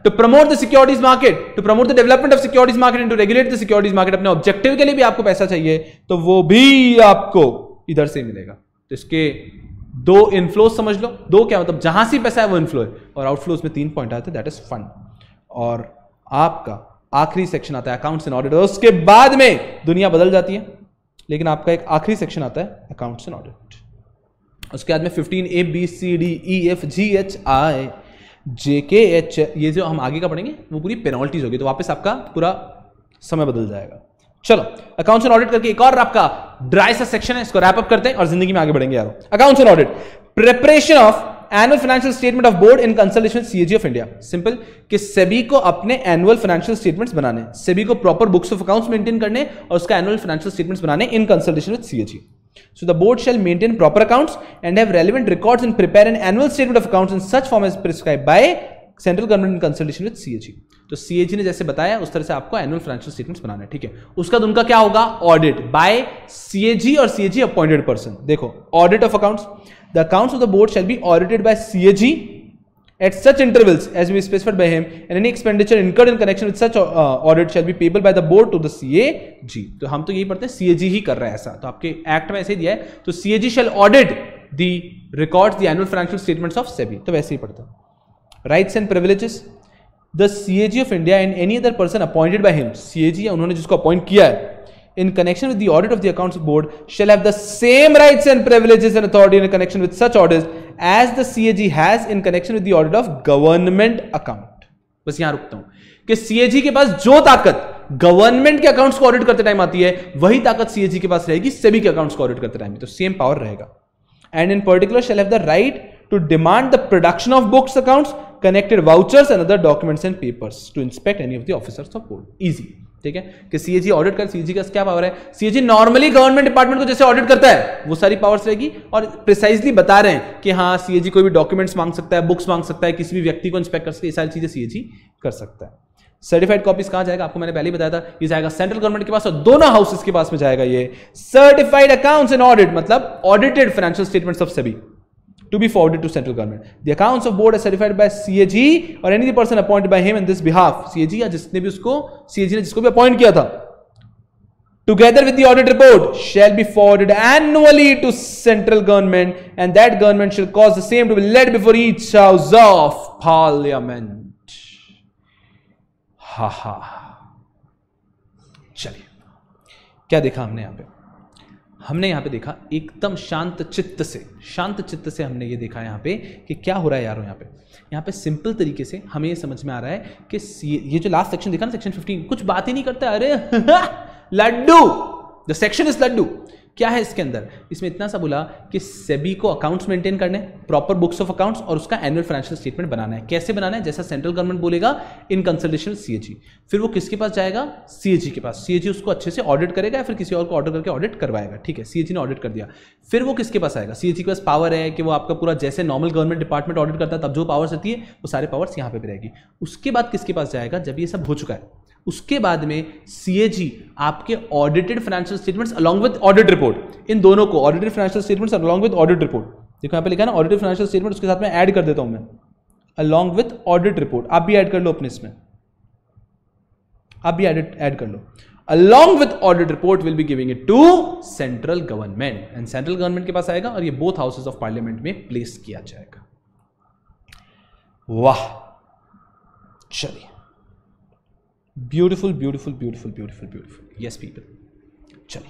to promote the securities market, to promote the development of securities market and to regulate the securities market, अपने ऑब्जेक्टिव के लिए भी आपको पैसा चाहिए तो वो भी आपको इधर से मिलेगा। तो इसके 2 इनफ्लो समझ लो, 2 क्या मतलब, जहां से पैसा है वो इनफ्लो है, और आउटफ्लो में 3 पॉइंट आते हैं, दैट इज फंड। और आपका आखिरी सेक्शन आता है अकाउंट्स एंड ऑडिट, उसके बाद में दुनिया बदल जाती है, लेकिन आपका एक आखिरी सेक्शन आता है अकाउंट्स एंड ऑडिट। उसके बाद में 15A B C D E F G H I J K H, ये जो हम आगे का पढ़ेंगे वो पूरी पेनल्टीज होगी, तो वापस आपका पूरा समय बदल जाएगा। चलो अकाउंट्स एंड ऑडिट करके एक और आपका ड्राई सा सेक्शन है, इसको रैप अप करते हैं और जिंदगी में आगे बढ़ेंगे यार। Accounts and audit, preparation of annual financial statement of board in consultation with CAG of India. Simple कि सेबी को अपने एनुअल फाइनेंशियल स्टेटमेंट्स बनाने, सेबी को proper books of accounts maintain करने और उसका एनुअल फाइनेंशियल स्टेटमेंट्स बनाने इन consultation with CAG. So the board shall maintain proper accounts and have relevant records and prepare an annual statement of accounts in such form as prescribed by central government in consultation with CAG. तो CAG ने जैसे बताया उस तरह से आपको annual financial statements बनाना है, ठीक है। उसका उनका क्या होगा, ऑडिट बाय सीएजी और सीएजी अपॉइंटेड पर्सन। देखो, audit of accounts, the accounts of the board shall be audited bye CAG at such intervals as we specified by him, and any expenditure incurred in connection with such audit shall be payable by the board to the CAG। तो हम तो यही पढ़ते हैं CAG ही कर रहा है ऐसा, तो आपके एक्ट में ऐसे ही दिया है, तो CAG shall audit the records, the annual financial statements of SEBI, तो वैसे ही पढ़ता है। Rights and privileges, the CAG of India and any other person appointed by him, CAG या उन्होंने जिसको अपॉइंट किया है, in connection with the audit of the accounts board shall have the same rights and privileges and authority in connection with such audits as the CAG has in connection with the audit of government account। बस यहां रुकता हूं कि CAG के पास जो ताकत government के accounts को ऑडिट करते टाइम आती है, वही ताकत CAG के पास रहेगी सेबी के अकाउंट्स को ऑडिट करते टाइम, तो सेम पावर रहेगा। And in particular shall have the right to demand the production of books, accounts, connected vouchers and other documents and papers to inspect any of the officers of board। Easy, ठीक है, कि CAG audit कर, CAG का क्या power है, CAG normally government department को जैसे audit करता है वो सारी पावर्स रहेगी, और प्रिसाइजली बता रहे हैं कि हाँ सीएजी कोई भी डॉक्यूमेंट्स मांग सकता है, बुक्स मांग सकता है, किसी भी व्यक्ति को इंस्पेक्ट कर सकता है, ये सारी चीजें सीएजी कर सकता है। सर्टिफाइड कॉपीज कहां जाएगा, आपको मैंने पहले ही बताया था, ये जाएगा सेंट्रल गवर्नमेंट के पास और दोनों हाउसेस के पास में जाएगा ये। सर्टिफाइड अकाउंट्स एंड ऑडिट मतलब audited financial statements of SEBI to be forwarded to central government. The accounts of board are certified by CAG or any person appointed by him in this behalf। CAG या जिसने भी उसको, CAG ने जिसको भी appoint किया था, together with the audit report shall be forwarded annually to central government, and that government shall cause the same to be led before each house of parliament। हा हा, चलिए क्या देखा हमने यहां पे, हमने यहां पे देखा एकदम शांत चित्त से हमने ये देखा यहां पे कि क्या हो रहा है यारों। यहां पे सिंपल तरीके से हमें ये समझ में आ रहा है कि ये जो लास्ट सेक्शन देखा ना, सेक्शन 15, कुछ बात ही नहीं करता, अरे लड्डू, द सेक्शन इज लड्डू। क्या है इसके अंदर, इसमें इतना सा बोला कि सेबी को अकाउंट्स मेंटेन करने, प्रॉपर बुक्स ऑफ अकाउंट्स और उसका एनुअल फाइनेंशियल स्टेटमेंट बनाना है। कैसे बनाना है, जैसा सेंट्रल गवर्नमेंट बोलेगा इन कंसल्टेशन सीएजी। फिर वो किसके पास जाएगा, सीएजी के पास, सीएजी उसको अच्छे से ऑडिट करेगा या फिर किसी और को ऑर्डर करके ऑडिट करवाएगा, ठीक है। सीएजी ने ऑडिट कर दिया, फिर वो किसके पास आएगा, सीएजी के पास पावर है कि वो आपका पूरा जैसे नॉर्मल गवर्नमेंट डिपार्टमेंट ऑडिट करता है तब जो पावर्स रहती है वो सारे पावर्स यहाँ पे भी रहेगी। उसके बाद किसके पास जाएगा, जब ये सब हो चुका है उसके बाद में सीएजी आपके audited financial statements along with audit report, इन दोनों को audited financial statements along with audit report, देखो यहाँ पे लिखा है ना ऑडिटेड फाइनेंशियल स्टेटमेंट, उसके साथ में ऐड कर देता हूं मैं अलोंग विद ऑडिट रिपोर्ट, आप भी ऐड कर लो अपने इसमें, आप भी ऐड कर लो। Along with audit report will be giving it to central government, and central government के पास आएगा और ये बोथ हाउसेस ऑफ पार्लियामेंट में प्लेस किया जाएगा। वाह, चलिए, beautiful beautiful beautiful beautiful beautiful, yes people. चलिए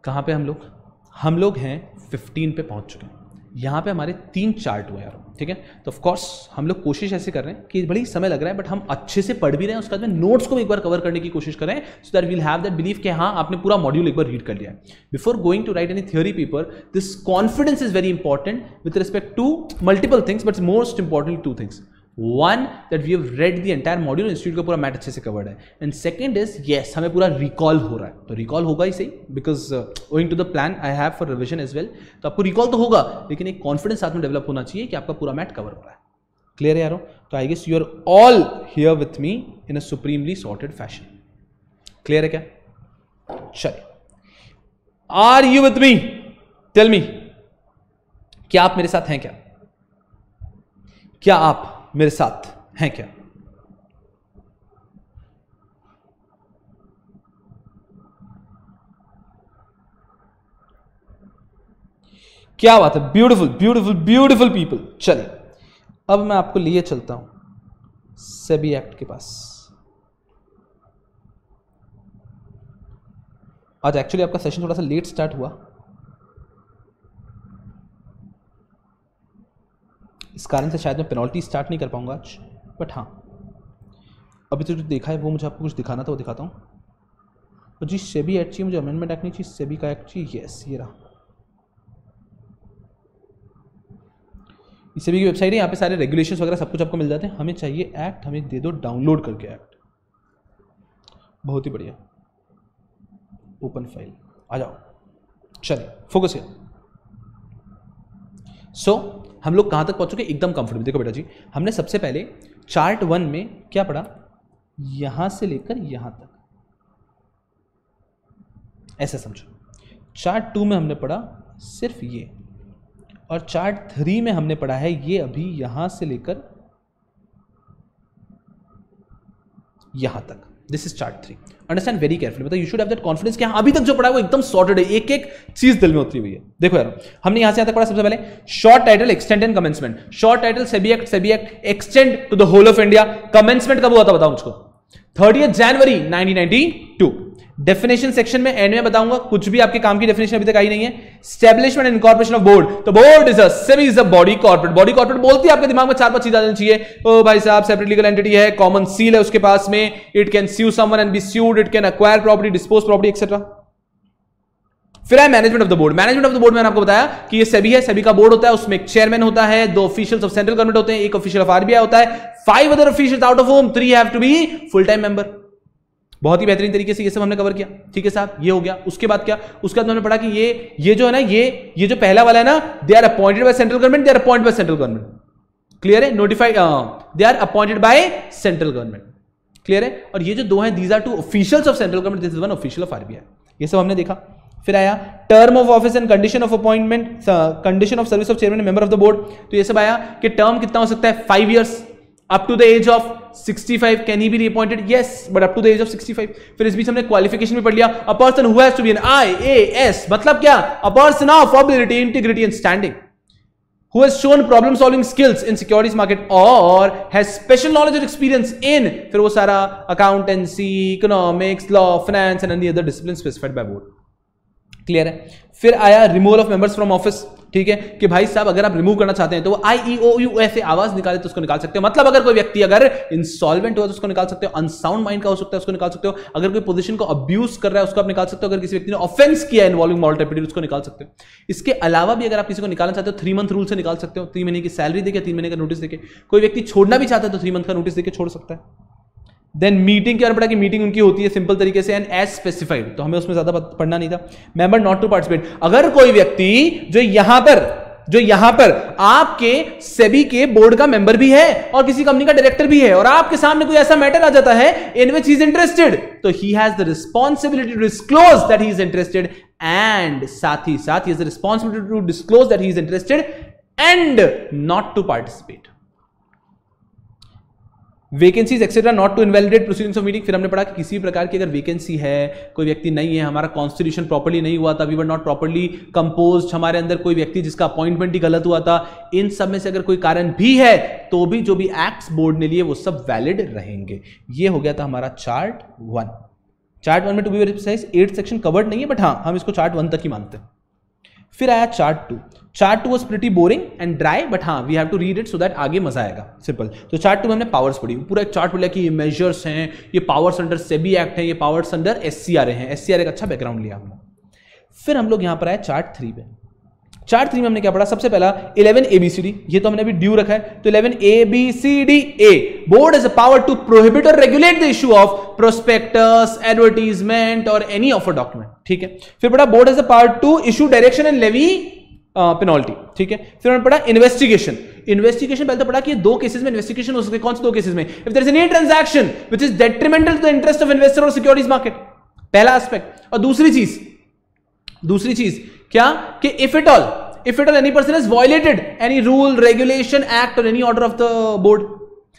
कहां पे हम लोग हैं 15 पे पहुंच चुके हैं। यहां पे हमारे 3 चार्ट हुए यार, ठीक है। तो ऑफ कोर्स हम लोग कोशिश ऐसे कर रहे हैं कि बड़ी समय लग रहा है बट हम अच्छे से पढ़ भी रहे हैं, उसके बाद में नोट्स को एक बार कवर करने की कोशिश कर रहे हैं, so that we'll have that believe कि हाँ आपने पूरा मॉड्यूल एक बार रीड कर लिया है। Before going to write any theory paper, this confidence is very important with respect to multiple things, but most important 2 things. One, that we have read the entire module, institute का पूरा math अच्छे से covered है, and second is yes हमें पूरा recall हो रहा है, तो रिकॉल होगा ही सही because owing to the plan I have for revision as well, तो आपको रिकॉल तो होगा लेकिन एक कॉन्फिडेंस साथ में डेवलप होना चाहिए कि आपका पूरा मैथ कवर हो रहा है। क्लियर है यारो, तो I guess you are all here with me in a supremely sorted fashion. Clear है क्या, चलिए, are you with me, tell me, क्या आप मेरे साथ हैं, क्या आप मेरे साथ हैं क्या? क्या बात है, ब्यूटीफुल ब्यूटीफुल ब्यूटीफुल पीपल। चलिए अब मैं आपको लिए चलता हूं सेबी एक्ट के पास। आज एक्चुअली आपका सेशन थोड़ा सा लेट स्टार्ट हुआ, इस कारण से शायद मैं पेनल्टी स्टार्ट नहीं कर पाऊंगा आज, बट हाँ अभी तो जो देखा है वो मुझे आपको कुछ दिखाना था, वो दिखाता हूँ। और जी सेबी एक्ट चाहिए मुझे, अमेंडमेंट एक्ट नहीं चाहिए, सेबी का एक्ट चाहिए। यस, ये रहा, सेबी की वेबसाइट है, यहाँ पे सारे रेगुलेशंस वगैरह सब कुछ आपको मिल जाते हैं। हमें चाहिए एक्ट, हमें दे दो डाउनलोड करके एक्ट। बहुत ही बढ़िया, ओपन फाइल, आ जाओ। चलिए फोकस किया। सो हम लोग कहां तक पहुंच चुके, एकदम कंफर्टेबल। देखो बेटा जी, हमने सबसे पहले चार्ट 1 में क्या पढ़ा, यहां से लेकर यहां तक, ऐसा समझो। चार्ट 2 में हमने पढ़ा सिर्फ ये, और चार्ट 3 में हमने पढ़ा है ये अभी यहां से लेकर यहां तक। This is chart 3। Understand very carefully, मतलब you should have that confidence कि हाँ अभी तक जो पढ़ा है वो एकदम सॉर्टेड है, एक एक चीज दिल में उतरी हुई है। देखो यार, हमने यहां से यहां तक पढ़ा सबसे पहले short title, extend and commencement. Short title SEBI act extend to the whole of India. Commencement कब हुआ था बताओ मुझको, 30 जनवरी 1992। डेफिनेशन सेक्शन में एंड में बताऊंगा, कुछ भी आपके काम की डेफिनेशन अभी तक आई नहीं है। Establishment and incorporation of board, तो board is a SEBI is a body corporate. Body corporate बोलती है आपके दिमाग में 4-5 चीजें आ जानी चाहिए। ओ भाई साहब, सेपरेट लीगल एंटिटी है, कॉमन सील है उसके पास में, it can sue someone and be sued, it can acquire property, dispose property etcetera. फिर है management of the board. Management of the board मैंने आपको बताया कि ये सेबी है, सेबी का बोर्ड होता है, उसमें एक चेयरमैन होता है, 2 ऑफिशियल्स ऑफ सेंट्रल गवर्नमेंट होते हैं, 1 ऑफिशियल ऑफ आरबीआई होता है, 5 other officials out of whom 3 have to be full time member. बहुत ही बेहतरीन तरीके से ये सब हमने कवर किया, ठीक है साहब, ये हो गया। उसके बाद क्या, उसके बाद हमने पढ़ा कि ये जो है ना, ये जो पहला वाला है ना, they are appointed by central government, they are appointed by central government. Clear है, notified, they are appointed by central government. Clear है, और ये जो 2 हैं, these are 2 officials of central government, this is 1 official of RBI. ये सब हमने देखा। फिर आया term of office and condition of appointment, condition of service of chairman member of the board. तो ये सब आया कि टर्म कितना हो सकता है, 5 years up to the age of 65 can he be reappointed, yes, but up to the age of 65। फिर इस बीच हमने क्वालिफिकेशन भी पढ़ लिया, a person who has to be an IAS, मतलब क्या, a person of ability, integrity and standing, who has shown problem solving skills in securities market or has special knowledge or experience in, फिर वो सारा accountancy, economics, law, finance and any other discipline specified by board। Clear है। फिर आया removal of members from office, ठीक है, कि भाई साहब अगर आप रिमूव करना चाहते हैं तो वो IEOU आवाज निकाले तो उसको निकाल सकते हो। मतलब अगर कोई व्यक्ति अगर इंसॉल्वेंट हुआ तो उसको निकाल सकते हो, अनसाउंड माइंड का हो सकता है उसको निकाल सकते हो, अगर कोई पोजीशन को अब्यूज कर रहा है उसको आप निकाल सकते हो, अगर किसी व्यक्ति ने ऑफेंस किया इन्वॉल्विंग मॉरल टर्पिडिटी उसको निकाल सकते हो। इसके अलावा भी अगर आप किसी को निकालना चाहते हो 3 month रूल से निकाल सकते हो, 3 महीने की सैलरी देके, 3 महीने का नोटिस देके। कोई व्यक्ति छोड़ना भी चाहता है तो 3 month का नोटिस देके छोड़ सकता है। देन मीटिंग के बारे में पढ़ा कि मीटिंग उनकी होती है सिंपल तरीके से एंड एज स्पेसिफाइड, तो हमें उसमें ज्यादा पढ़ना नहीं था। मेंबर नॉट टू पार्टिसिपेट, अगर कोई व्यक्ति जो यहां पर आपके सेबी के बोर्ड का मेंबर भी है और किसी कंपनी का डायरेक्टर भी है और आपके सामने कोई ऐसा मैटर आ जाता है इन विच ही इज इंटरेस्टेड, तो he has the responsibility to disclose that he is interested and साथ ही साथ ही has the responsibility to disclose that he is interested and not to participate. Vacancies etcetera not to invalidate proceedings of meeting. फिर हमने पढ़ा कि किसी प्रकार की अगर वैकेंसी है, कोई व्यक्ति नहीं है, हमारा कॉन्स्टिट्यूशन प्रॉपर्ली नहीं हुआ था, we were not properly composed, हमारे अंदर कोई व्यक्ति जिसका अपॉइंटमेंट ही गलत हुआ था, इन सब में से अगर कोई कारण भी है तो भी जो भी एक्ट्स बोर्ड ने लिए वो सब वैलिड रहेंगे। ये हो गया था हमारा चार्ट 1। चार्ट 1 में to be very precise 8 section covered नहीं है, बट हाँ हम इसको चार्ट 1 तक ही मानते हैं। फिर आया chart 2। Chart 2 was pretty boring and dry, but हाँ we have to read it so that आगे मजा आएगा, सिंपल। तो चार्ट 2 में हमने पावर्स पढ़ी, पूरा एक चार्ट पढ़ा कि ये मेजर्स हैं, ये पावर्स अंडर सेबी एक्ट है, ये पावर्स अंडर SCRA हैं। SCRA का अच्छा बैकग्राउंड लिया हमने। फिर हम लोग यहां पर आए चार्ट 3 पे। चार्ट 3 में हमने क्या पढ़ा, सबसे पहला 11 ABCD, ये तो हमने अभी ड्यू रखा है, तो 11 ABCD A, board has a power to prohibit or regulate the issue of prospectus, advertisement or any offer document, ठीक है। फिर पढ़ा board has a power to issue direction and levy penalty, ठीक है। फिर हमने पढ़ा इन्वेस्टिगेशन। इन्वेस्टिगेशन पहले तो पढ़ा कि 2 केसेस में इन्वेस्टिगेशन हो सकती है। कौन से 2 केसेस में? If there is any transaction which is detrimental to the interest of investor और सिक्योरिटीज मार्केट, पहला एस्पेक्ट। और दूसरी चीज क्या कि if at all any person has violated any rule, regulation, act or any order of the board,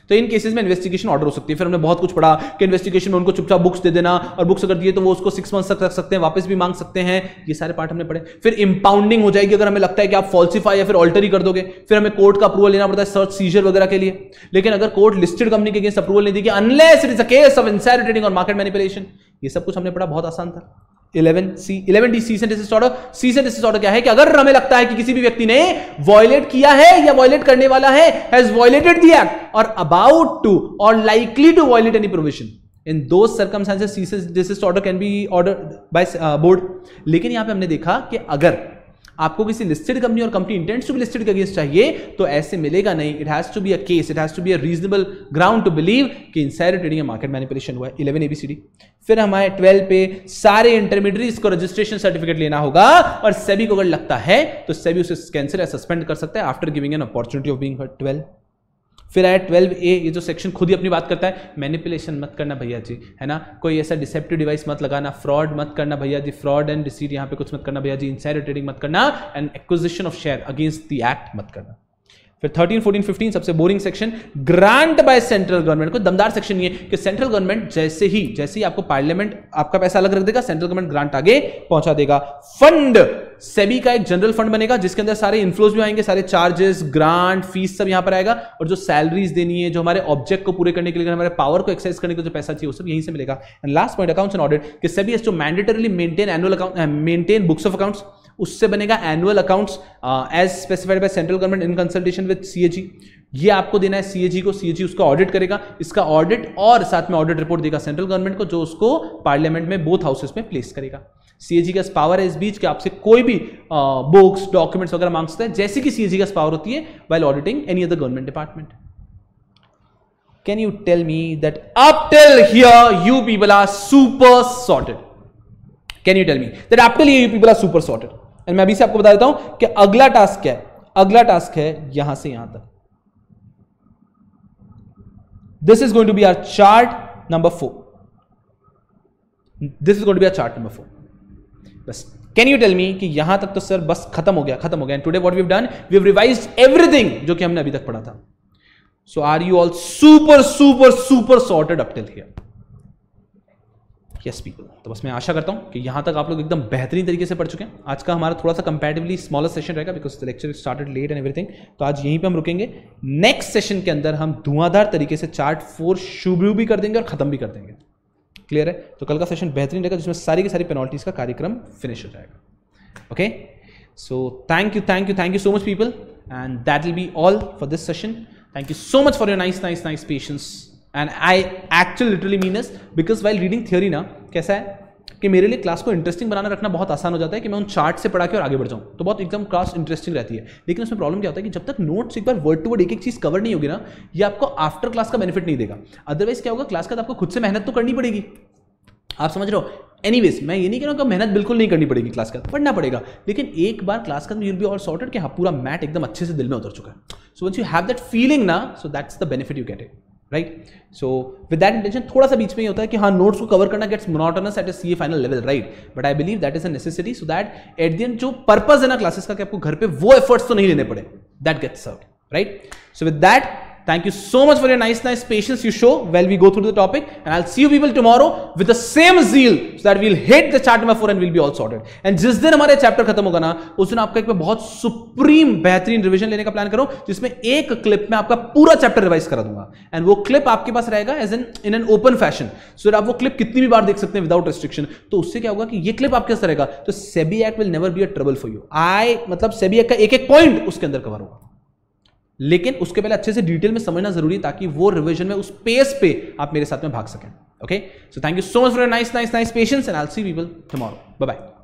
तो इन cases में इन्वेस्टिगेशन ऑर्डर हो सकती है। फिर हमने बहुत कुछ पढ़ा कि इन्वेस्टिगेशन में उनको चुपचाप बुक्स दे देना, और बुक्स अगर दिए तो वो उसको 6 months तक रख सकते हैं, वापस भी मांग सकते हैं। ये सारे पार्ट हमने पढ़े। फिर इंपाउंडिंग हो जाएगी अगर हमें लगता है कि आप फॉल्सिफाई या फिर ऑल्टर ही कर दोगे। फिर हमें कोर्ट का अप्रूवल लेना पड़ता है सर्च सीजर वगैरह के लिए, लेकिन अगर कोर्ट लिस्टेड कंपनी के अगेंस्ट अप्रूवल नहीं देगी unless it is a case of insider trading और मार्केट मैनिपुलेशन। ये सब कुछ हमने पढ़ा, बहुत आसान था। 11D cease and dismiss order. Cease and dismiss order क्या है कि अगर हमें लगता है कि किसी भी व्यक्ति ने वायलेट किया है या वायलेट करने वाला है, हैज वायलेटेड द एक्ट और अबाउट टू और likely to violate any provision, in those circumstances cease and dismiss order can be ordered by board. लेकिन यहां पे हमने देखा कि अगर आपको किसी लिस्टेड कंपनी और company intends to be listed के अगेंस्ट चाहिए तो ऐसे मिलेगा नहीं. It has to be a case, it has to be a reasonable ground to believe कि इनसाइडर ट्रेडिंग या मार्केट मैनिपुलेशन हुआ है. 11 ABCD. फिर हमारे 12 पे सारे इंटरमीडिएट्स को रजिस्ट्रेशन सर्टिफिकेट लेना होगा और सेबी को अगर लगता है तो सेबी उसे कैंसिल या सस्पेंड कर सकता है after giving an opportunity of being heard. 12. फिर आया 12A, ये जो सेक्शन खुद ही अपनी बात करता है. मैनिपुलेशन मत करना भैया जी, है ना. कोई ऐसा डिसेप्टिव डिवाइस मत लगाना, फ्रॉड मत करना भैया जी, फ्रॉड एंड डिसीट यहाँ पे कुछ मत करना भैया जी, इनसाइडर ट्रेडिंग मत करना and acquisition of share against the act मत करना. फिर 13, 14, 15 सबसे boring section, grant by central government. कोई दमदार सेक्शन ये कि सेंट्रल गवर्नमेंट जैसे ही आपको पार्लियामेंट आपका पैसा अलग रख देगा, सेंट्रल गवर्नमेंट ग्रांट आगे पहुंचा देगा. फंड, सेबी का एक जनरल फंड बनेगा जिसके अंदर सारे इन्फ्लोज भी आएंगे, सारे चार्जेस, ग्रांट, फीस सब यहां पर आएगा और जो सैलरीज देनी है, जो हमारे ऑब्जेक्ट को पूरे करने के लिए, हमारे पावर को एक्सरसाइज करने के लिए जो पैसा चाहिए वो सब यहीं से मिलेगा. And last point, accounts and audit, कि SEBI has to mandatorily maintain annual account, maintain books of accounts. उससे बनेगा annual accounts as specified by central government in consultation with CAG. ये आपको देना है CAG को, CAG उसका ऑडिट करेगा. इसका ऑडिट और साथ में ऑडिट रिपोर्ट देगा सेंट्रल गवर्नमेंट को, जो उसको पार्लियामेंट में बोथ हाउसेस में प्लेस करेगा. CAG का पावर है इस बीच कि आपसे कोई भी बुक्स, डॉक्यूमेंट्स वगैरह मांग सकता है, जैसे कि CAG का पावर होती है while auditing any other government department. Can you tell me that up till here you people are super sorted? Can you tell me that up till here you people are super sorted? और मैं अभी से आपको बता देता हूं कि अगला टास्क क्या है. अगला टास्क है यहां से यहां तक. This is going to be our chart number 4. This is going to be our chart number 4. बस कैन यू टेल मी कि यहां तक तो सर बस खत्म हो गया. And today what we have done, we have revised everything जो कि हमने अभी तक पढ़ा था. So are you all super super super sorted up till here? Yes people. तो बस मैं आशा करता हूं कि यहां तक आप लोग एकदम बेहतरीन तरीके से पढ़ चुके हैं. आज का हमारा थोड़ा सा कंपैरेटिवली स्मॉलर सेशन रहेगा because the lecture started late and everything. तो आज यहीं पे हम रुकेंगे. नेक्स्ट सेशन के अंदर हम धुआंधार तरीके से चार्ट 4 शुरू भी कर देंगे और खत्म भी कर देंगे. क्लियर है? तो कल का सेशन बेहतरीन रहेगा जिसमें सारी की सारी पेनल्टीज का कार्यक्रम फिनिश हो जाएगा. Okay, so thank you so much people and that will be all for this session. Thank you so much for your nice patience. And I actually literally mean this because while reading theory ना कैसा है कि मेरे लिए class को interesting बनाना रखना बहुत आसान हो जाता है कि मैं उन चार्ट से पढ़ा के और आगे बढ़ जाऊँ तो बहुत एकदम क्लास इंटरेस्टिंग रहती है. लेकिन उसमें प्रॉब्लम क्या होता है कि जब तक नोट्स एक बार वर्ड टू वर्ड एक चीज़ कवर नहीं होगी ना, ये आपको आफ्टर क्लास का बेनिफिट नहीं देगा. अदरवाइज क्या होगा, क्लास का तो आपको खुद से मेहनत तो करनी पड़ेगी. आप समझ रहे हो? एनीवेज मैं ये नहीं कह रहा हूँ कि मेहनत बिल्कुल नहीं करनी पड़ेगी, क्लास का पढ़ना पड़ेगा. लेकिन एक बार क्लास का you will be all sorted कि हाँ पूरा मैट एकदम अच्छे से दिल में उतर चुका है. So once you have that feeling ना, so that's the benefit you get it, right. So with that intention थोड़ा सा बीच में ये होता है कि हाँ नोट्स को कवर करना gets monotonous at a CA final level, right. But I believe that is a necessity so that at the end जो पर्पस है ना क्लासेस का कि आपको घर पे वो एफर्ट्स तो नहीं लेने पड़े, that gets served, right. So with that thank you so much for your nice patience you show while we go through the topic, and I'll see you people tomorrow with the same zeal so that we'll hit the chart number 4 and we'll be all sorted. And जिस दिन हमारे chapter खत्म होगा ना, उस दिन आपका एक बहुत सुप्रीम बेहतरीन रिवीजन लेने का प्लान करो जिसमें एक क्लिप में आपका पूरा चैप्टर रिवाइज करा दूंगा. एंड वो क्लिप आपके पास रहेगा as in an open fashion, so आप वो क्लिप कितनी भी बार देख सकते हैं विदाउट रिस्ट्रिक्शन. तो उससे क्या होगा कि ये क्लिप आपके साथ रहेगा तो SEBI act will never be a trouble for you. मतलब सेबी एक्ट का एक पॉइंट उसके अंदर कवर होगा, लेकिन उसके पहले अच्छे से डिटेल में समझना जरूरी है ताकि वो रिवीजन में उस पेस पे आप मेरे साथ में भाग सकें. Okay, so thank you so much for your nice patience and I will see you people tomorrow. Bye bye.